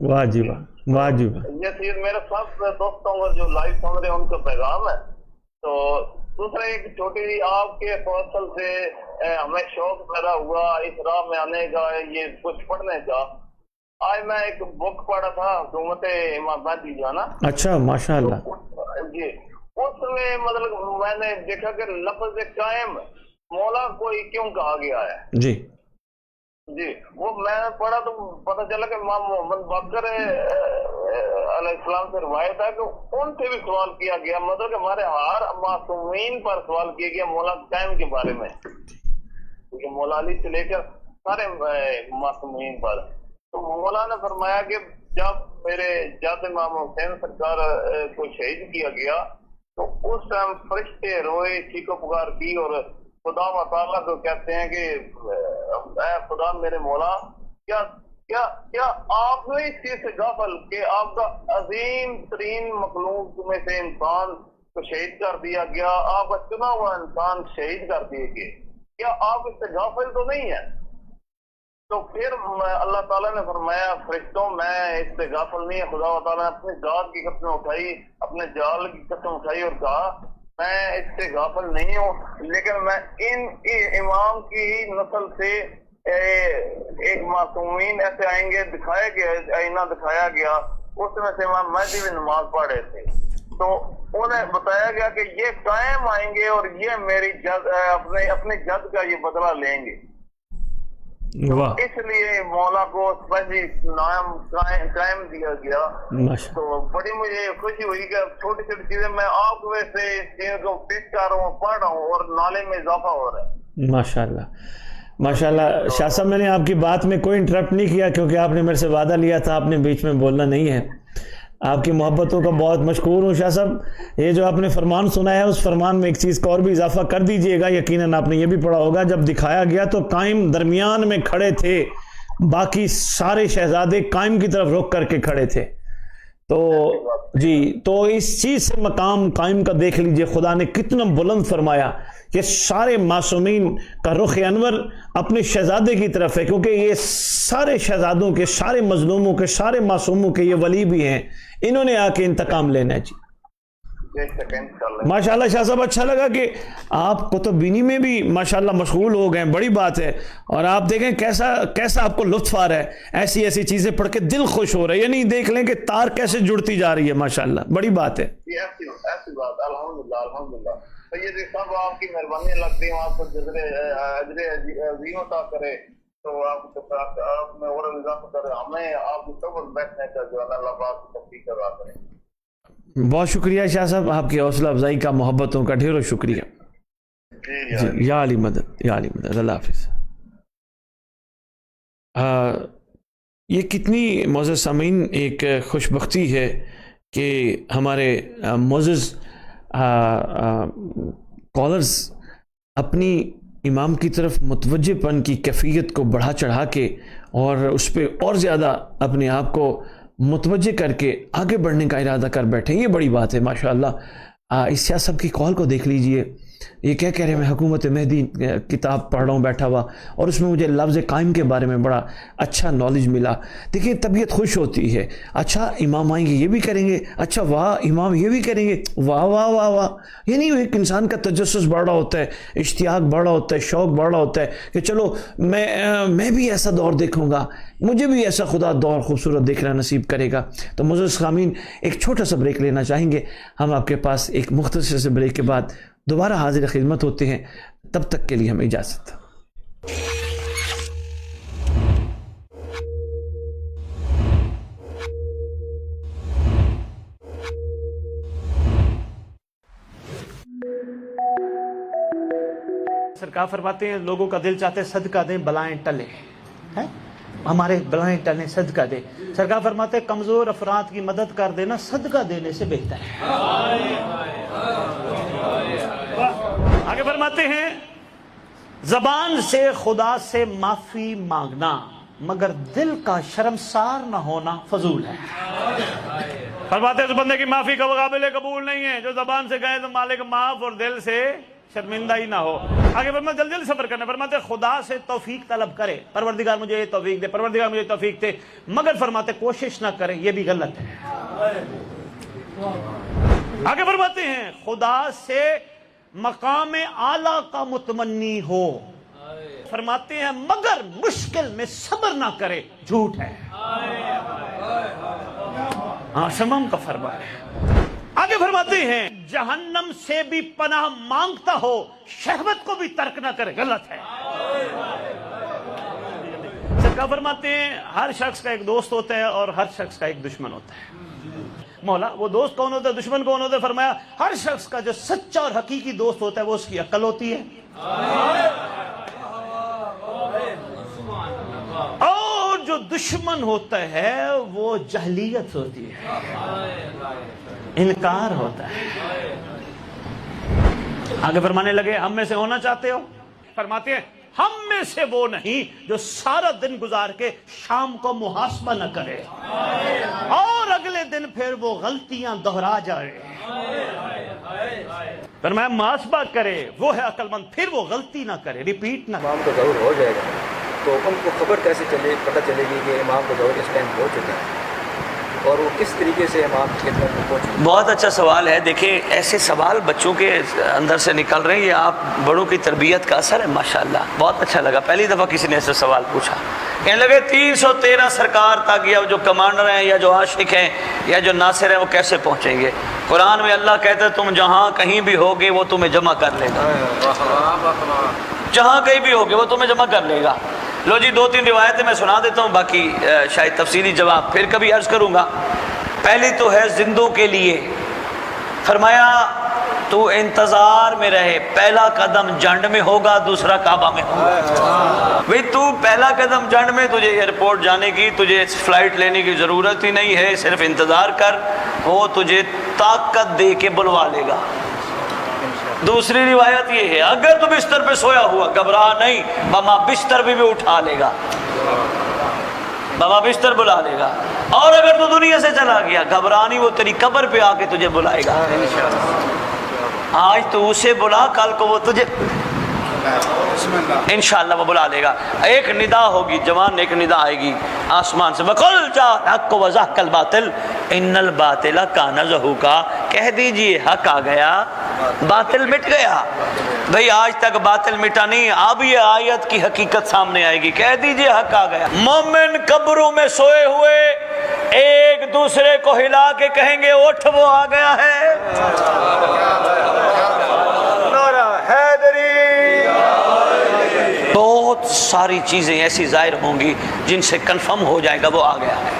واہ جی واہ، واہ جی واہ. یہ چیز میرے سب دوستوں کو جو لائیو سن رہے ہیں ان کا پیغام ہے. تو دوسرا ایک چھوٹی سی آپ کے فوصل سے ہمیں شوق پیدا ہوا اس راہ میں آنے کا، یہ کچھ پڑھنے کا. آج میں ایک بک پڑھا تھا حکومت امام مہدی جو ہے نا. اچھا ماشاء اللہ جی، اس میں مطلب میں نے دیکھا کہ لفظ قائم مولا کو کیوں کہا گیا ہے. جی جی، وہ میں نے پڑھا تو پتہ چلا کہ امام محمد باقر علیہ السلام سے روایت ہے کہ ان سے بھی سوال کیا گیا، مطلب کہ ہمارے ہر معصومین پر سوال کیا گیا مولا قائم کے بارے میں، کیونکہ مولا علی سے لے کر سارے معصومین پر. تو مولا نے فرمایا کہ جب میرے جد امام حسین سرکار کو شہید کیا گیا تو اس ٹائم فرشتے روئے، چیخو پکار کی، اور خدا و تعالیٰ کو کہتے ہیں کہ اے خدا میرے مولا، کیا کیا کیا آپ نے اس چیز سے غافل کہ آپ کا عظیم ترین مخلوق میں سے انسان کو شہید کر دیا گیا، آپ کا چنا ہوا انسان شہید کر دیے گئے، کیا آپ اس سے غافل تو نہیں ہیں؟ تو پھر اللہ تعالیٰ نے فرمایا فرشتوں میں اس سے غافل نہیں ہے. خدا و تعالیٰ نے اپنی ذات کی قسم اٹھائی، اپنے جلال کی قسم اٹھائی اور کہا میں اس سے غافل نہیں ہوں، لیکن میں ان امام کی نسل سے ایک معصومین ایسے آئیں گے، دکھایا گیا آئینہ دکھایا گیا، اس میں سے امام مہدی بھی نماز پڑھ رہے تھے. تو انہیں بتایا گیا کہ یہ قائم آئیں گے اور یہ میری جد اپنے جد کا یہ بدلہ لیں گے. اس لیے مولا کو نام قائم دیا گیا. تو بڑی مجھے خوشی ہوئی کہ چھوٹی چھوٹی چیزیں میں آپ کو ویسے چیزوں کو پیش کر رہا ہوں، پڑھ رہا ہوں اور نالے میں اضافہ ہو رہا ہے. ماشاءاللہ ماشاءاللہ. شاہ صاحب میں نے آپ کی بات میں کوئی انٹرپٹ نہیں کیا کیونکہ آپ نے میرے سے وعدہ لیا تھا آپ نے بیچ میں بولنا نہیں ہے. آپ کی محبتوں کا بہت مشکور ہوں شاہ صاحب. یہ جو آپ نے فرمان سنا ہے اس فرمان میں ایک چیز کا اور بھی اضافہ کر دیجئے گا. یقیناً آپ نے یہ بھی پڑھا ہوگا جب دکھایا گیا تو قائم درمیان میں کھڑے تھے، باقی سارے شہزادے قائم کی طرف رخ کر کے کھڑے تھے. تو جی، تو اس چیز سے مقام قائم کا دیکھ لیجئے خدا نے کتنا بلند فرمایا کہ سارے معصومین کا رخ انور اپنے شہزادے کی طرف ہے، کیونکہ یہ سارے شہزادوں کے، سارے مظلوموں کے، سارے معصوموں کے یہ ولی بھی ہیں، انہوں نے آ کے انتقام لینا ہے. جی ماشاءاللہ شاہ صاحب، اچھا لگا کہ آپ کتب بینی میں بھی ماشاءاللہ مشغول ہو گئے، بڑی بات ہے. اور آپ دیکھیں کیسا آپ کو لطف آ رہا ہے، ایسی چیزیں پڑھ کے دل خوش ہو رہا ہے. یعنی دیکھ لیں کہ تار کیسے جڑتی جا رہی ہے. ماشاءاللہ بڑی بات ہے. ایسی بات الحمدللہ الحمدللہ. یہ سب آپ کی مہربانی لگتی ہے، آپ کو اجر عظیم عطا کرے تو آپ میں اور اضافہ کرے، ہمیں آپ کی صبر بیٹھنے کا جو اللہ پاک کی توفیق عطا کرے. بہت شکریہ شاہ صاحب، آپ کی حوصلہ افزائی کا، محبتوں کا ڈھیروں شکریہ. جی یا علی مدد، یا علی مدد. اللہ حافظ. یہ کتنی معزز سامعین ایک خوش بختی ہے کہ ہمارے معزز کالرز اپنی امام کی طرف متوجہ پن کی کیفیت کو بڑھا چڑھا کے اور اس پہ اور زیادہ اپنے آپ کو متوجہ کر کے آگے بڑھنے کا ارادہ کر بیٹھے. یہ بڑی بات ہے ماشاءاللہ. اس سیاست کی کال کو دیکھ لیجئے. یہ کیا کہہ رہے ہیں میں حکومت مہدی کتاب پڑھ رہا ہوں بیٹھا ہوا اور اس میں مجھے لفظ قائم کے بارے میں بڑا اچھا نالج ملا. دیکھیں طبیعت خوش ہوتی ہے. اچھا امام آئیں گے یہ بھی کریں گے, اچھا واہ امام یہ بھی کریں گے, واہ واہ واہ واہ. یعنی ایک انسان کا تجسس بڑھ رہا ہوتا ہے, اشتیاق بڑھ رہا ہوتا ہے, شوق بڑھ رہا ہوتا ہے کہ چلو میں بھی ایسا دور دیکھوں گا, مجھے بھی ایسا خدا دور خوبصورت دیکھنا نصیب کرے گا. تو معزز سامعین ایک چھوٹا سا بریک لینا چاہیں گے. ہم آپ کے پاس ایک مختصر سے بریک کے بعد دوبارہ حاضر خدمت ہوتے ہیں. تب تک کے لیے ہمیں اجازت. سرکار فرماتے ہیں لوگوں کا دل چاہتے صدقہ دیں بلائیں ٹلے, ہمارے بلائیں ٹلیں صدقہ دیں. سرکار فرماتے ہیں کمزور افراد کی مدد کر دینا صدقہ دینے سے بہتر ہے. آگے فرماتے ہیں زبان سے خدا سے معافی مانگنا مگر دل کا شرمسار نہ ہونا فضول ہے. فرماتے ہیں اس بندے کی معافی کا قابل قبول نہیں ہے جو زبان سے کہے تو مالک معاف اور دل سے شرمندہ ہی نہ ہو. آگے فرماتے جلدی صبر کرنا. فرماتے خدا سے توفیق طلب کرے, پروردگار مجھے یہ توفیق دے, پروردگار مجھے توفیق دے, مگر فرماتے کوشش نہ کرے, یہ بھی غلط ہے. آگے فرماتے ہیں خدا سے مقام اعلیٰ کا متمنی ہو, فرماتے ہیں مگر مشکل میں صبر نہ کرے, جھوٹ ہے. شمم کا فرمان ہے. آگے فرماتے ہیں جہنم سے بھی پناہ مانگتا ہو شہوت کو بھی ترک نہ کرے, غلط ہے. سرکار فرماتے ہیں ہر شخص کا ایک دوست ہوتا ہے اور ہر شخص کا ایک دشمن ہوتا ہے. مولا وہ دوست کون ہوتا ہے, دشمن کون ہوتا ہے؟ فرمایا ہر شخص کا جو سچا اور حقیقی دوست ہوتا ہے وہ اس کی عقل ہوتی ہے, اور جو دشمن ہوتا ہے وہ جہلیت ہوتی ہے, انکار ہوتا ہے. آگے فرمانے لگے ہم میں سے ہونا چاہتے ہو؟ فرماتے ہیں ہم میں سے وہ نہیں جو سارا دن گزار کے شام کو محاسبہ نہ کرے اور اگلے دن پھر وہ غلطیاں دہرا جائے. فرمایا محاسبہ کرے وہ ہے عقل مند, پھر وہ غلطی نہ کرے, ریپیٹ نہ. امام کا ظہور ہو جائے گا تو ان کو خبر کیسے پتہ چلے گی کہ امام کا ظہور اس ٹائم ہو چکا ہے, اور وہ کس طریقے سے امام کی خدمت میں پہنچے؟ بہت اچھا سوال ہے. دیکھیں ایسے سوال بچوں کے اندر سے نکل رہے ہیں, یہ آپ بڑوں کی تربیت کا اثر ہے. ماشاءاللہ بہت اچھا لگا, پہلی دفعہ کسی نے ایسا سوال پوچھا. کہنے لگے 313 سرکار تک یا جو کمانڈر ہیں یا جو عاشق ہیں یا جو ناصر ہیں وہ کیسے پہنچیں گے؟ قرآن میں اللہ کہتا ہے تم جہاں کہیں بھی ہوگے وہ تمہیں جمع کر لے گا, جہاں کہیں بھی ہوگے وہ تمہیں جمع کر لے گا. لو جی 2-3 روایتیں میں سنا دیتا ہوں, باقی شاید تفصیلی جواب پھر کبھی عرض کروں گا. پہلی تو ہے زندوں کے لیے, فرمایا تو انتظار میں رہے, پہلا قدم جنڈ میں ہوگا دوسرا کعبہ میں ہوگا. بھئی تو پہلا قدم جنڈ میں, تجھے ایئرپورٹ جانے کی تجھے فلائٹ لینے کی ضرورت ہی نہیں ہے, صرف انتظار کر, وہ تجھے طاقت دے کے بلوا لے گا. دوسری روایت یہ ہے اگر تو بستر پہ سویا ہوا گھبرا نہیں, بما بستر بھی اٹھا لے گا, بابا بستر بلا لے گا. اور اگر تو دنیا سے چلا گیا گھبرانی, وہ تیری قبر پہ آ کے تجھے بلائے گا. آج تو اسے بلا, کل کو وہ تجھے انشاءاللہ وہ بلا لے گا. ایک ندا ہوگی جوان, ایک ندا آئے گی آسمان سے, وَقُلْ جَاءَ الْحَقُّ وَزَهَقَ الْبَاطِلُ إِنَّ الْبَاطِلَ كَانَ زَهُوقًا. کہہ دیجئے حق آ گیا, باطل مٹ گیا. بھئی آج تک باطل مٹا نہیں, اب یہ آیت کی حقیقت سامنے آئے گی. کہہ دیجئے حق آ گیا. مومن قبروں میں سوئے ہوئے ایک دوسرے کو ہلا کے کہیں گے اٹھ وہ آ گیا ہے. بہت ساری چیزیں ایسی ظاہر ہوں گی جن سے کنفرم ہو جائے گا وہ آ گیا ہے.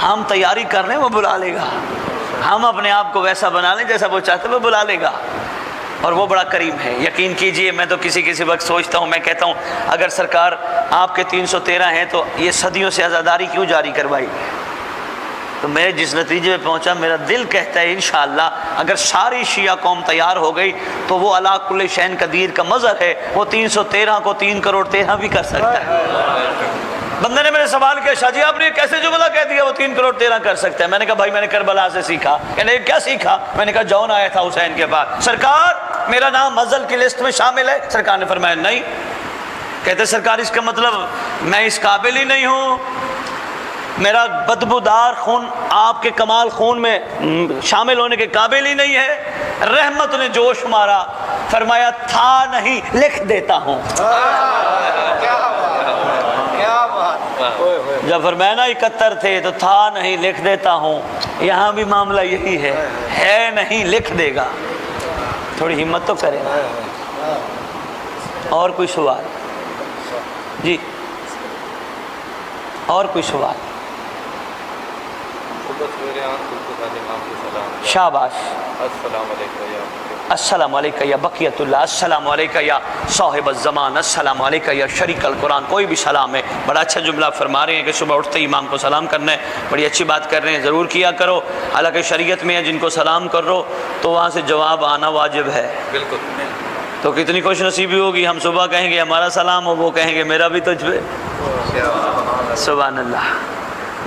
ہم تیاری کر لیں وہ بلا لے گا, ہم اپنے آپ کو ویسا بنا لیں جیسا وہ چاہتے وہ بلا لے گا. اور وہ بڑا کریم ہے, یقین کیجئے. میں تو کسی وقت سوچتا ہوں, میں کہتا ہوں اگر سرکار آپ کے 313 ہیں تو یہ صدیوں سے عزاداری کیوں جاری کروائی؟ تو میں جس نتیجے پہ پہنچا, میرا دل کہتا ہے انشاءاللہ اگر ساری شیعہ قوم تیار ہو گئی تو وہ علی کل شیء قدیر کا مظہر ہے, وہ 313 کو 3 کروڑ 13 بھی کر سکتا ہے. بندے نے میرے سوال کیا, شاہ جی آپ نے کیسے جملہ کہہ دیا وہ 3 کروڑ 13 کر سکتا ہے؟ میں نے کہا بھائی میں نے کربلا سے سیکھا. کہنے کیا سیکھا؟ میں نے کہا جون آیا تھا حسین کے پاس, سرکار میرا نام افضل کی لسٹ میں شامل ہے؟ سرکار نے فرمایا نہیں. کہتے سرکار اس کا مطلب میں اس قابل ہی نہیں ہوں، میرا بدبودار خون آپ کے کمال خون میں شامل ہونے کے قابل ہی نہیں ہے. رحمت نے جوش مارا، فرمایا تھا نہیں لکھ دیتا ہوں. جب فرمایا نا 71 تھے تو تھا نہیں لکھ دیتا ہوں. یہاں بھی معاملہ یہی ہے نہیں لکھ دے گا. تھوڑی ہمت تو کرے. اور کوئی سوال؟ جی اور کوئی سوال؟ شاباش. السلام علیکم یا بقیت اللہ، السلام علیکم یا صاحب الزمان، السلام علیکم یا شریک القرآن. کوئی بھی سلام ہے. بڑا اچھا جملہ فرما رہے ہیں کہ صبح اٹھتے ہی امام کو سلام کرنا ہے. بڑی اچھی بات کر رہے ہیں، ضرور کیا کرو. حالانکہ شریعت میں ہے جن کو سلام کرو تو وہاں سے جواب آنا واجب ہے. بالکل. تو کتنی خوش نصیبی ہوگی، ہم صبح کہیں گے ہمارا سلام ہو، وہ کہیں گے میرا بھی تجھ پہ. سبحان اللہ.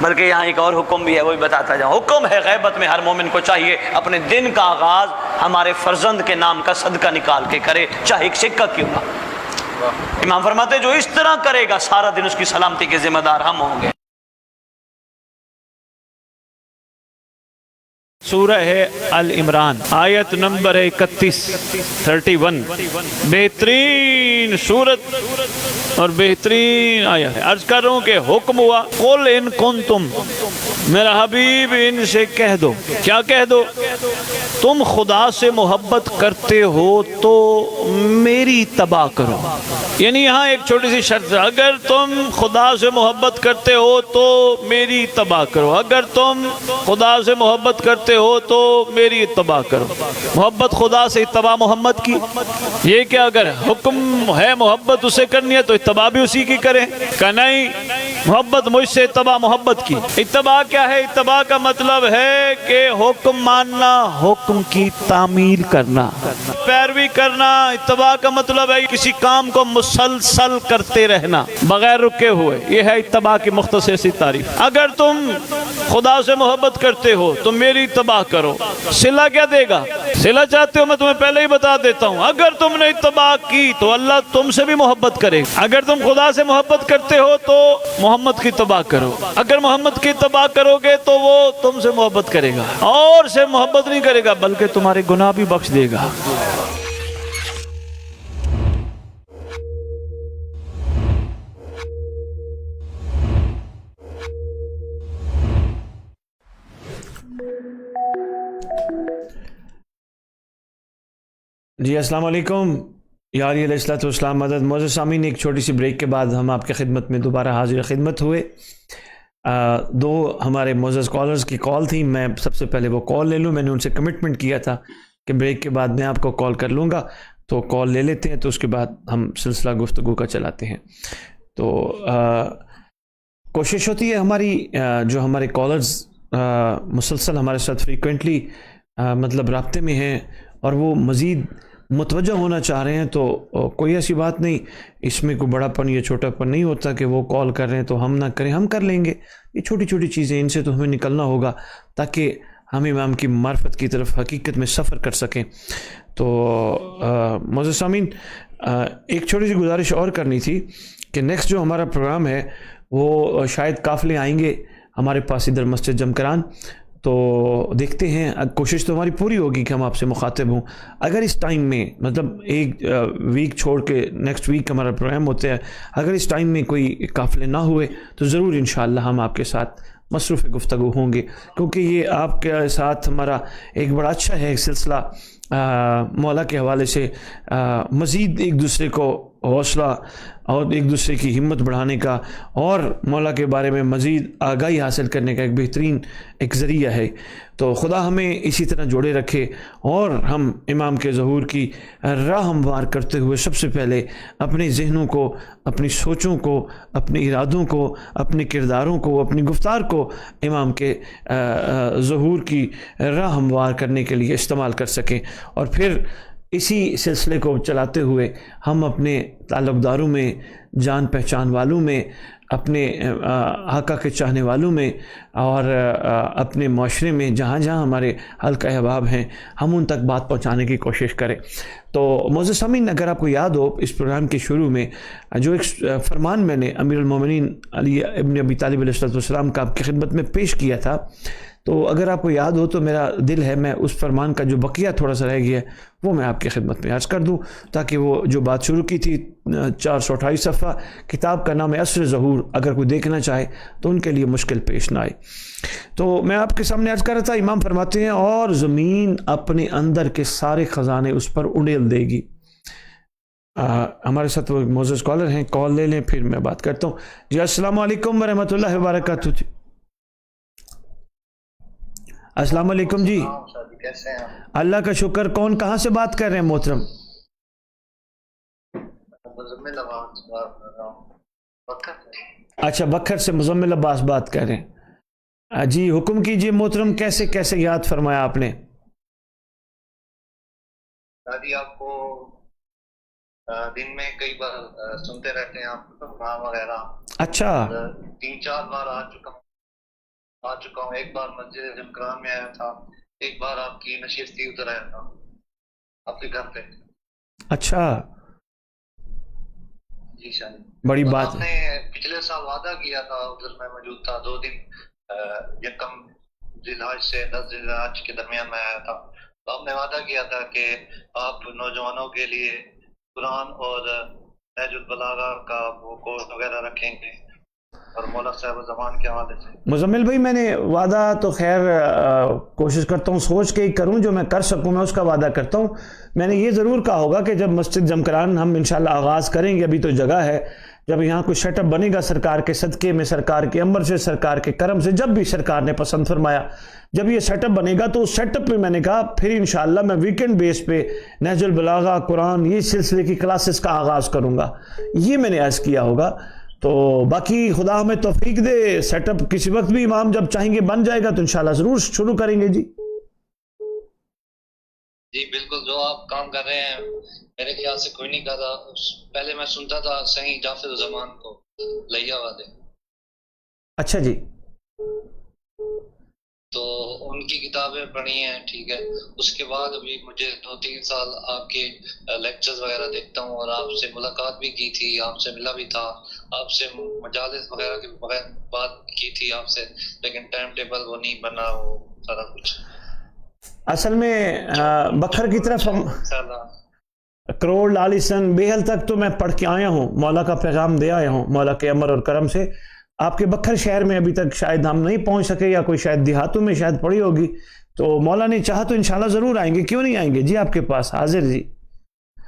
بلکہ یہاں ایک اور حکم بھی ہے، وہی بتاتا جاؤں. حکم ہے غیبت میں ہر مومن کو چاہیے اپنے دن کا آغاز ہمارے فرزند کے نام کا صدقہ نکال کے کرے، چاہے ایک سکہ کیوں نہ. امام فرماتے جو اس طرح کرے گا سارا دن اس کی سلامتی کے ذمہ دار ہم ہوں گے. سورہ ہے العمران، آیت نمبر 31 بہترین سورت اور بہترین آیت ہے. عرض کر رہا ہوں کہ حکم ہوا قل ان کنتم، میرا حبیب ان سے کہہ دو. کیا کہہ دو؟ تم خدا سے محبت کرتے ہو تو میری اتباع کرو. یعنی یہاں ایک چھوٹی سی شرط ہے، اگر تم خدا سے محبت کرتے ہو تو میری اتباع کرو. اگر تم خدا سے محبت کرتے ہو تو میری اتباع کرو. محبت خدا سے، اتباع محمد کی. یہ کہ اگر حکم ہے محبت اسے کرنی ہے تو اتباع بھی اسی کی کریں. کہ نہیں محبت مجھ سے، اتباع محبت کی. اتباع کیا ہے؟ اتباع کا مطلب ہے کہ حکم ماننا، حکم کی تعمیل کرنا، پیروی کرنا. اتباع کا مطلب ہے کسی کام کو مسلسل کرتے رہنا بغیر رکے ہوئے. یہ ہے اتباع کی مختصر سی تعریف. اگر تم خدا سے محبت کرتے ہو تو میری اتباع کرو. صلہ کیا دے گا؟ صلہ چاہتے ہو میں تمہیں پہلے ہی بتا دیتا ہوں، اگر تم نے اتباع کی تو اللہ تم سے بھی محبت کرے گا. اگر تم خدا سے محبت کرتے ہو تو محمد کی اتباع کرو. اگر محمد کی اتباع کرو گے تو وہ تم سے محبت کرے گا، اور سے محبت نہیں کرے گا بلکہ تمہارے گناہ بھی بخش دے گا. جی السلام علیکم یار علیہ الصلوۃ والسلام. مدد. معزز سامعین، ایک چھوٹی سی بریک کے بعد ہم آپ کی خدمت میں دوبارہ حاضر خدمت ہوئے. دو ہمارے معزز کالرز کی کال تھی، میں سب سے پہلے وہ کال لے لوں. میں نے ان سے کمٹمنٹ کیا تھا کہ بریک کے بعد میں آپ کو کال کر لوں گا، تو کال لے لیتے ہیں، تو اس کے بعد ہم سلسلہ گفتگو کا چلاتے ہیں. تو کوشش ہوتی ہے ہماری، جو ہمارے کالرز مسلسل ہمارے ساتھ فریکوینٹلی مطلب رابطے میں ہیں اور وہ مزید متوجہ ہونا چاہ رہے ہیں، تو کوئی ایسی بات نہیں، اس میں کوئی بڑا پن یا چھوٹا پن نہیں ہوتا کہ وہ کال کر رہے ہیں تو ہم نہ کریں، ہم کر لیں گے. یہ چھوٹی چھوٹی چیزیں، ان سے تو ہمیں نکلنا ہوگا تاکہ ہم امام کی معرفت کی طرف حقیقت میں سفر کر سکیں. تو معزز سامعین، ایک چھوٹی سی گزارش اور کرنی تھی کہ نیکسٹ جو ہمارا پروگرام ہے وہ شاید قافلے آئیں گے ہمارے پاس ادھر مسجد جمکران. تو دیکھتے ہیں، کوشش تو ہماری پوری ہوگی کہ ہم آپ سے مخاطب ہوں. اگر اس ٹائم میں مطلب ایک ویک چھوڑ کے نیکسٹ ویک ہمارا پروگرام ہوتا ہے، اگر اس ٹائم میں کوئی قافلے نہ ہوئے تو ضرور انشاءاللہ ہم آپ کے ساتھ مصروف گفتگو ہوں گے، کیونکہ یہ آپ کے ساتھ ہمارا ایک بڑا اچھا ہے ایک سلسلہ مولا کے حوالے سے مزید ایک دوسرے کو حوصلہ اور ایک دوسرے کی ہمت بڑھانے کا اور مولا کے بارے میں مزید آگاہی حاصل کرنے کا ایک بہترین ایک ذریعہ ہے. تو خدا ہمیں اسی طرح جوڑے رکھے اور ہم امام کے ظہور کی راہ ہموار کرتے ہوئے سب سے پہلے اپنے ذہنوں کو، اپنی سوچوں کو، اپنے ارادوں کو، اپنے کرداروں کو، اپنی گفتار کو امام کے ظہور کی راہ ہموار کرنے کے لیے استعمال کر سکیں، اور پھر اسی سلسلے کو چلاتے ہوئے ہم اپنے تعلق داروں میں، جان پہچان والوں میں اپنے آقا کے چاہنے والوں میں اور اپنے معاشرے میں جہاں جہاں ہمارے حلقہ احباب ہیں ہم ان تک بات پہنچانے کی کوشش کریں۔ تو معزز سامعین، اگر آپ کو یاد ہو اس پروگرام کے شروع میں جو ایک فرمان میں نے امیر المومنین علی ابن ابی طالب علیہ السلام کا آپ کی خدمت میں پیش کیا تھا، تو اگر آپ کو یاد ہو تو میرا دل ہے میں اس فرمان کا جو بقیہ تھوڑا سا رہ گیا ہے وہ میں آپ کی خدمت میں عرض کر دوں، تاکہ وہ جو بات شروع کی تھی 428 صفحہ، کتاب کا نام ہے عصر ظہور، اگر کوئی دیکھنا چاہے تو ان کے لیے مشکل پیش نہ آئے۔ تو میں آپ کے سامنے عرض کر رہا تھا، امام فرماتے ہیں اور زمین اپنے اندر کے سارے خزانے اس پر اڑیل دے گی۔ ہمارے ساتھ وہ معزز کالر ہیں، کال لے لیں پھر میں بات کرتا ہوں۔ جی السلام علیکم ورحمۃ اللہ وبرکاتہ۔ جی السلام علیکم۔ جی کیسے ہیں؟ اللہ کا شکر۔ کون کہاں سے بات کر رہے ہیں محترم؟ مزمل عباس بات کر رہا ہوں، بکر۔ اچھا، بکر سے مزمل عباس بات کر رہے ہیں۔ جی حکم کیجئے محترم، کیسے کیسے یاد فرمایا آپ نے؟ دادی آپ کو دن میں کئی بار سنتے رہتے ہیں، آپ کو پروگرام وغیرہ۔ اچھا، 3-4 بار آ چکا ہوں۔ ایک بار مسجد جمکران میں آیا تھا، ایک بار آپ کی نشست تھی ادھر آیا تھا آپ کے گھر پہ۔ اچھا، جی شاید بڑی بات آپ ہے۔ نے پچھلے سال وعدہ کیا تھا، ادھر میں موجود تھا 2 دن، یکم ذی الحج سے 10 ذی الحج کے درمیان میں آیا تھا۔ تو آپ نے وعدہ کیا تھا کہ آپ نوجوانوں کے لیے قرآن اور نہج البلاغہ کا وہ کورس وغیرہ رکھیں گے، اور مولا صاحب زمان کے حوالے سے۔ مزمل بھائی، میں نے وعدہ تو خیر کوشش کرتا ہوں سوچ کے ہی کروں، جو میں کر سکوں میں اس کا وعدہ کرتا ہوں۔ میں نے یہ ضرور کہا ہوگا کہ جب مسجد جمکران ہم انشاءاللہ آغاز کریں گے، ابھی تو جگہ ہے، جب یہاں کوئی سیٹ اپ بنے گا سرکار کے صدقے میں، سرکار کے امر سے، سرکار کے کرم سے، جب بھی سرکار نے پسند فرمایا، جب یہ سیٹ اپ بنے گا تو اس سیٹ اپ پہ میں نے کہا پھر انشاءاللہ میں ویکنڈ بیس پہ نہج البلاغہ، قرآن، یہ سلسلے کی کلاسز کا آغاز کروں گا، یہ میں نے عرض کیا ہوگا۔ تو باقی خدا ہمیں توفیق دے، سیٹ اپ کسی وقت بھی امام جب چاہیں گے بن جائے گا تو انشاءاللہ ضرور شروع کریں گے۔ جی جی بالکل، جو آپ کام کر رہے ہیں میرے خیال سے کوئی نہیں کر رہا۔ پہلے میں سنتا تھا صحیح جعفر زمان کو، لیا والے۔ اچھا جی، تو ان کی کتابیں پڑھی ہیں، ٹھیک ہے۔ اس کے بعد ابھی مجھے 2-3 سال آپ کے لیکچرز وغیرہ دیکھتا ہوں، اور آپ سے ملاقات بھی کی تھی، آپ سے ملا بھی تھا، آپ سے مجالس وغیرہ کی بات کی تھی آپ سے، لیکن ٹائم ٹیبل وہ نہیں بنا، وہ سارا کچھ۔ اصل میں بکھر کی طرف ہم کروڑ لالیسن بیہل تک تو میں پڑھ کے آیا ہوں، مولا کا پیغام دے آیا ہوں، مولا کے امر اور کرم سے۔ آپ کے بکھر شہر میں ابھی تک شاید ہم نہیں پہنچ سکے، یا کوئی شاید دیہاتوں میں شاید پڑی ہوگی، تو مولا نے چاہا تو انشاءاللہ ضرور آئیں گے، کیوں نہیں آئیں گے جی، آپ کے پاس حاضر جی۔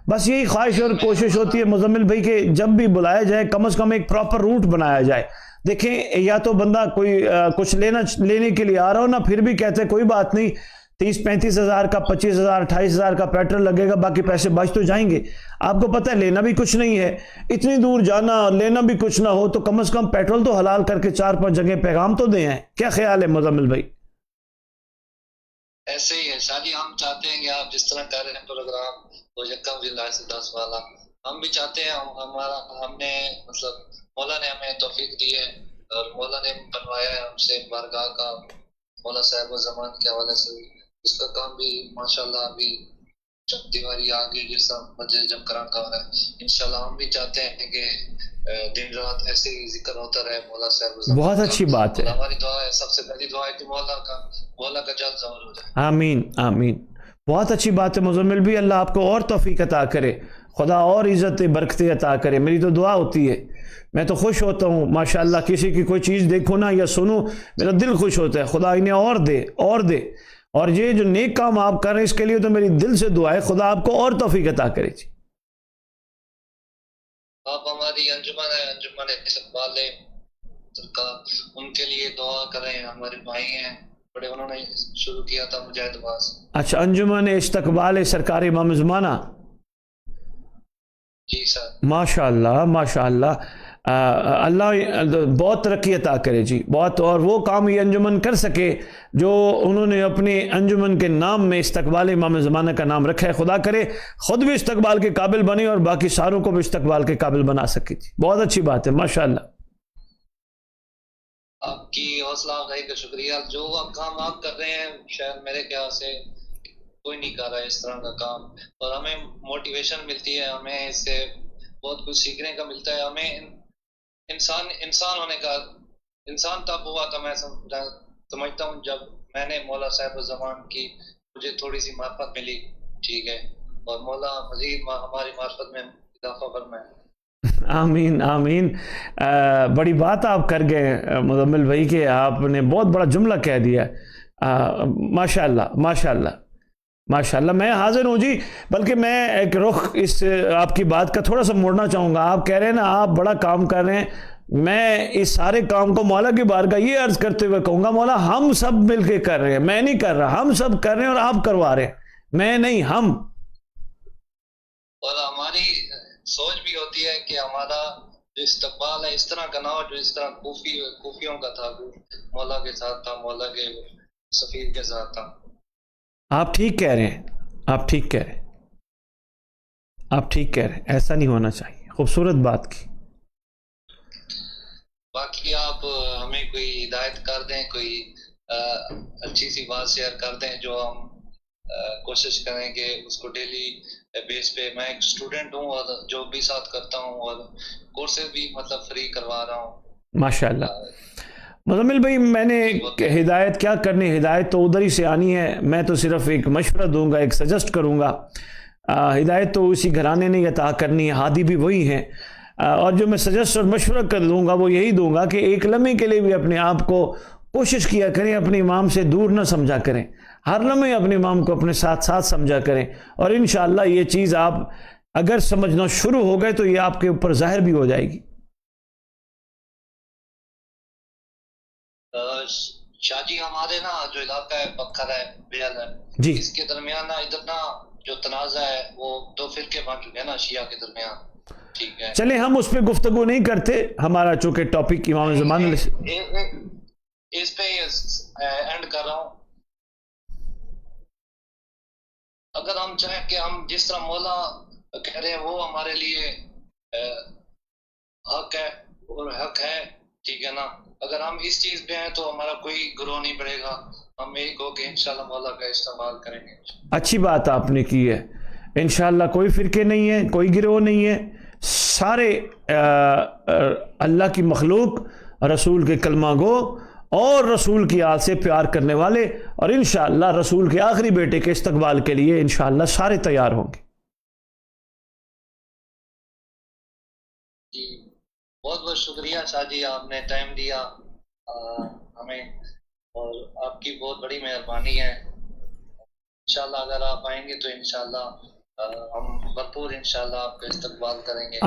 بس یہی خواہش اور کوشش ہوتی ہے مزمل بھائی کہ جب بھی بلایا جائے کم از کم ایک پراپر روٹ بنایا جائے۔ دیکھیں، یا تو بندہ کوئی کچھ لینے کے لیے آ رہا ہو نا، پھر بھی کہتے کوئی بات نہیں، 30-35 ہزار کا، 25 ہزار 28 ہزار کا پیٹرول لگے گا، باقی پیسے بچ تو جائیں گے۔ آپ کو پتہ ہے لینا بھی کچھ نہیں ہے، اتنی دور جانا اور لینا بھی کچھ نہ ہو، تو کم از کم پیٹرول تو حلال کر کے 4-5 جگہ پیغام تو دیں ہیں۔ کیا خیال ہے مزمل بھائی؟ ایسے ہی ہے شاہ جی، ہم چاہتے ہیں کہ آپ جس طرح کر رہے ہیں پروگرام وہ یکم ذی الحج سے 10 والا، ہم بھی چاہتے ہیں، ہم نے مطلب مولا نے ہمیں توفیق دی ہے، اور مولا نے بنوایا ہے ہم سے بارگاہ کا، مولا صاحب و زمان کے حوالے سے اس کا کام بھی ماشاءاللہ ابھی چند دیواری آگے جیسا مسجد جمکران کا ہو رہا ہے۔ انشاءاللہ ہم بھی چاہتے ہیں کہ دن رات ایسے ہی ذکر ہوتا رہے مولا صاحب و زمان۔ بہت اچھی بات ہے، ہماری دعا ہے، سب سے پہلی دعا ہے کہ مولا کا جلد ظہور ہو جائے۔ آمین آمین۔ بہت اچھی بات ہے مزمل بھی، اللہ آپ کو اور توفیق عطا کرے، خدا اور عزت برکتیں عطا کرے، میری تو دعا ہوتی ہے۔ میں تو خوش ہوتا ہوں ماشاءاللہ، کسی کی کوئی چیز دیکھو نا یا سنو میرا دل خوش ہوتا ہے، خدا انہیں اور دے اور دے، اور یہ جو نیک کام آپ کر رہے ہیں اس کے لیے تو میری دل سے دعا ہے، خدا آپ کو اور توفیق عطا کرے۔ جی آپ ہماری انجمن ہے، انجمن استقبال سرکار، ان کے لیے دعا کریں، ہمارے بھائی ہیں بڑے، انہوں نے شروع کیا تھا مجاہد عباس۔ اچھا، انجمن استقبال سرکار امام زمانہ، جی سر، ماشاءاللہ ماشاءاللہ، اللہ بہت ترقی عطا کرے جی، بہت، اور وہ کام یہ انجمن کر سکے جو انہوں نے اپنے انجمن کے نام میں استقبال امام زمانہ کا نام رکھا ہے، خدا کرے خود بھی استقبال کے قابل بنے اور باقی ساروں کو بھی استقبال کے قابل بنا سکے جی، بہت اچھی بات ہے ماشاءاللہ۔ آپ کی حوصلہ افزائی کا شکریہ. جو کام آپ کر رہے ہیں شاید میرے خیال سے کوئی نہیں کر رہا ہے اس طرح کا کام, اور ہمیں موٹیویشن ملتی ہے, ہمیں اس سے بہت کچھ سیکھنے کا ملتا ہے. ہمیں انسان ہونے کا, انسان تب ہوا تھا میں سمجھتا ہوں جب میں نے مولا صاحب الزمان کی مجھے تھوڑی سی معرفت ملی, ٹھیک ہے, اور مولا مزید ہماری معرفت میں اضافہ فرمائے. آمین آمین. بڑی بات آپ کر گئے مزمل بھائی کہ آپ نے بہت بڑا جملہ کہہ دیا. ماشاء اللہ ماشاء اللہ ماشاء اللہ. میں حاضر ہوں جی, بلکہ میں ایک رخ اس آپ کی بات کا تھوڑا سا موڑنا چاہوں گا. آپ کہہ رہے ہیں نا آپ بڑا کام کر رہے ہیں, میں اس سارے کام کو مولا کی بارگاہ یہ عرض کرتے ہوئے کہوں گا مولا ہم سب مل کے کر رہے ہیں, میں نہیں کر رہا, ہم سب کر رہے ہیں اور آپ کروا رہے ہیں, میں نہیں, ہم. اور ہماری سوچ بھی ہوتی ہے کہ ہمارا جو استقبال ہے اس طرح کا نہ ہو جو اس طرح کوفیوں کا تھا, مولا کے ساتھ تھا, مولا کے سفیر کے ساتھ تھا. آپ ٹھیک کہہ رہے ہیں, آپ ٹھیک کہہ رہے ہیں, آپ ٹھیک کہہ رہے ہیں, ایسا نہیں ہونا چاہیے. خوبصورت بات کی. باقی آپ ہمیں کوئی ہدایت کر دیں, کوئی اچھی سی بات شیئر کر دیں جو ہم کوشش کریں کہ اس کو ڈیلی بیس پہ. میں ایک اسٹوڈنٹ ہوں اور جو بھی ساتھ کرتا ہوں اور کورسز بھی مطلب فری کروا رہا ہوں. ماشاء اللہ. مزمل بھائی میں نے ہدایت کیا کرنی, ہدایت تو ادھر ہی سے آنی ہے. میں تو صرف ایک مشورہ دوں گا, ایک سجیسٹ کروں گا. ہدایت تو اسی گھرانے نے عطا کرنی ہے, ہادی بھی وہی ہیں. اور جو میں سجیسٹ اور مشورہ کر دوں گا وہ یہی دوں گا کہ ایک لمحے کے لیے بھی اپنے آپ کو کوشش کیا کریں, اپنے امام سے دور نہ سمجھا کریں. ہر لمحے اپنے امام کو اپنے ساتھ ساتھ سمجھا کریں, اور انشاءاللہ یہ چیز آپ اگر سمجھنا شروع ہو گئے تو یہ آپ کے اوپر ظاہر بھی ہو جائے گی. شاہ جی ہمارے نا جو علاقہ ہے بکھر ہے, بیل ہے جی, اس کے درمیان ادھر نا جو تنازع ہے وہ دو فرقے بن چکے ہیں نا شیعہ کے درمیان, ٹھیک ہے. چلیں ہم اس پہ گفتگو نہیں کرتے, ہمارا چونکہ ٹاپک امام زمان اس پہ اینڈ کر رہا ہوں. اگر ہم چاہیں کہ ہم جس طرح مولا کہہ رہے ہیں وہ ہمارے لیے حق ہے اور حق ہے, ٹھیک ہے نا, اگر ہم اس چیز پہ ہیں تو ہمارا کوئی گروہ نہیں بڑھے گا, ہم ایک ہو کے انشاءاللہ مولا کا استعمال کریں گے. اچھی بات آپ نے کی ہے. انشاءاللہ کوئی فرقے نہیں ہے, کوئی گروہ نہیں ہے, سارے اللہ کی مخلوق, رسول کے کلمہ گو اور رسول کی آل سے پیار کرنے والے, اور انشاءاللہ رسول کے آخری بیٹے کے استقبال کے لیے انشاءاللہ سارے تیار ہوں گے. جی بہت بہت شکریہ شاہ جی, آپ نے ٹائم دیا ہمیں, اور آپ کی بہت بڑی مہربانی ہے. انشاءاللہ اگر آپ آئیں گے تو انشاءاللہ ہم بھرپور انشاءاللہ آپ کا استقبال کریں گے.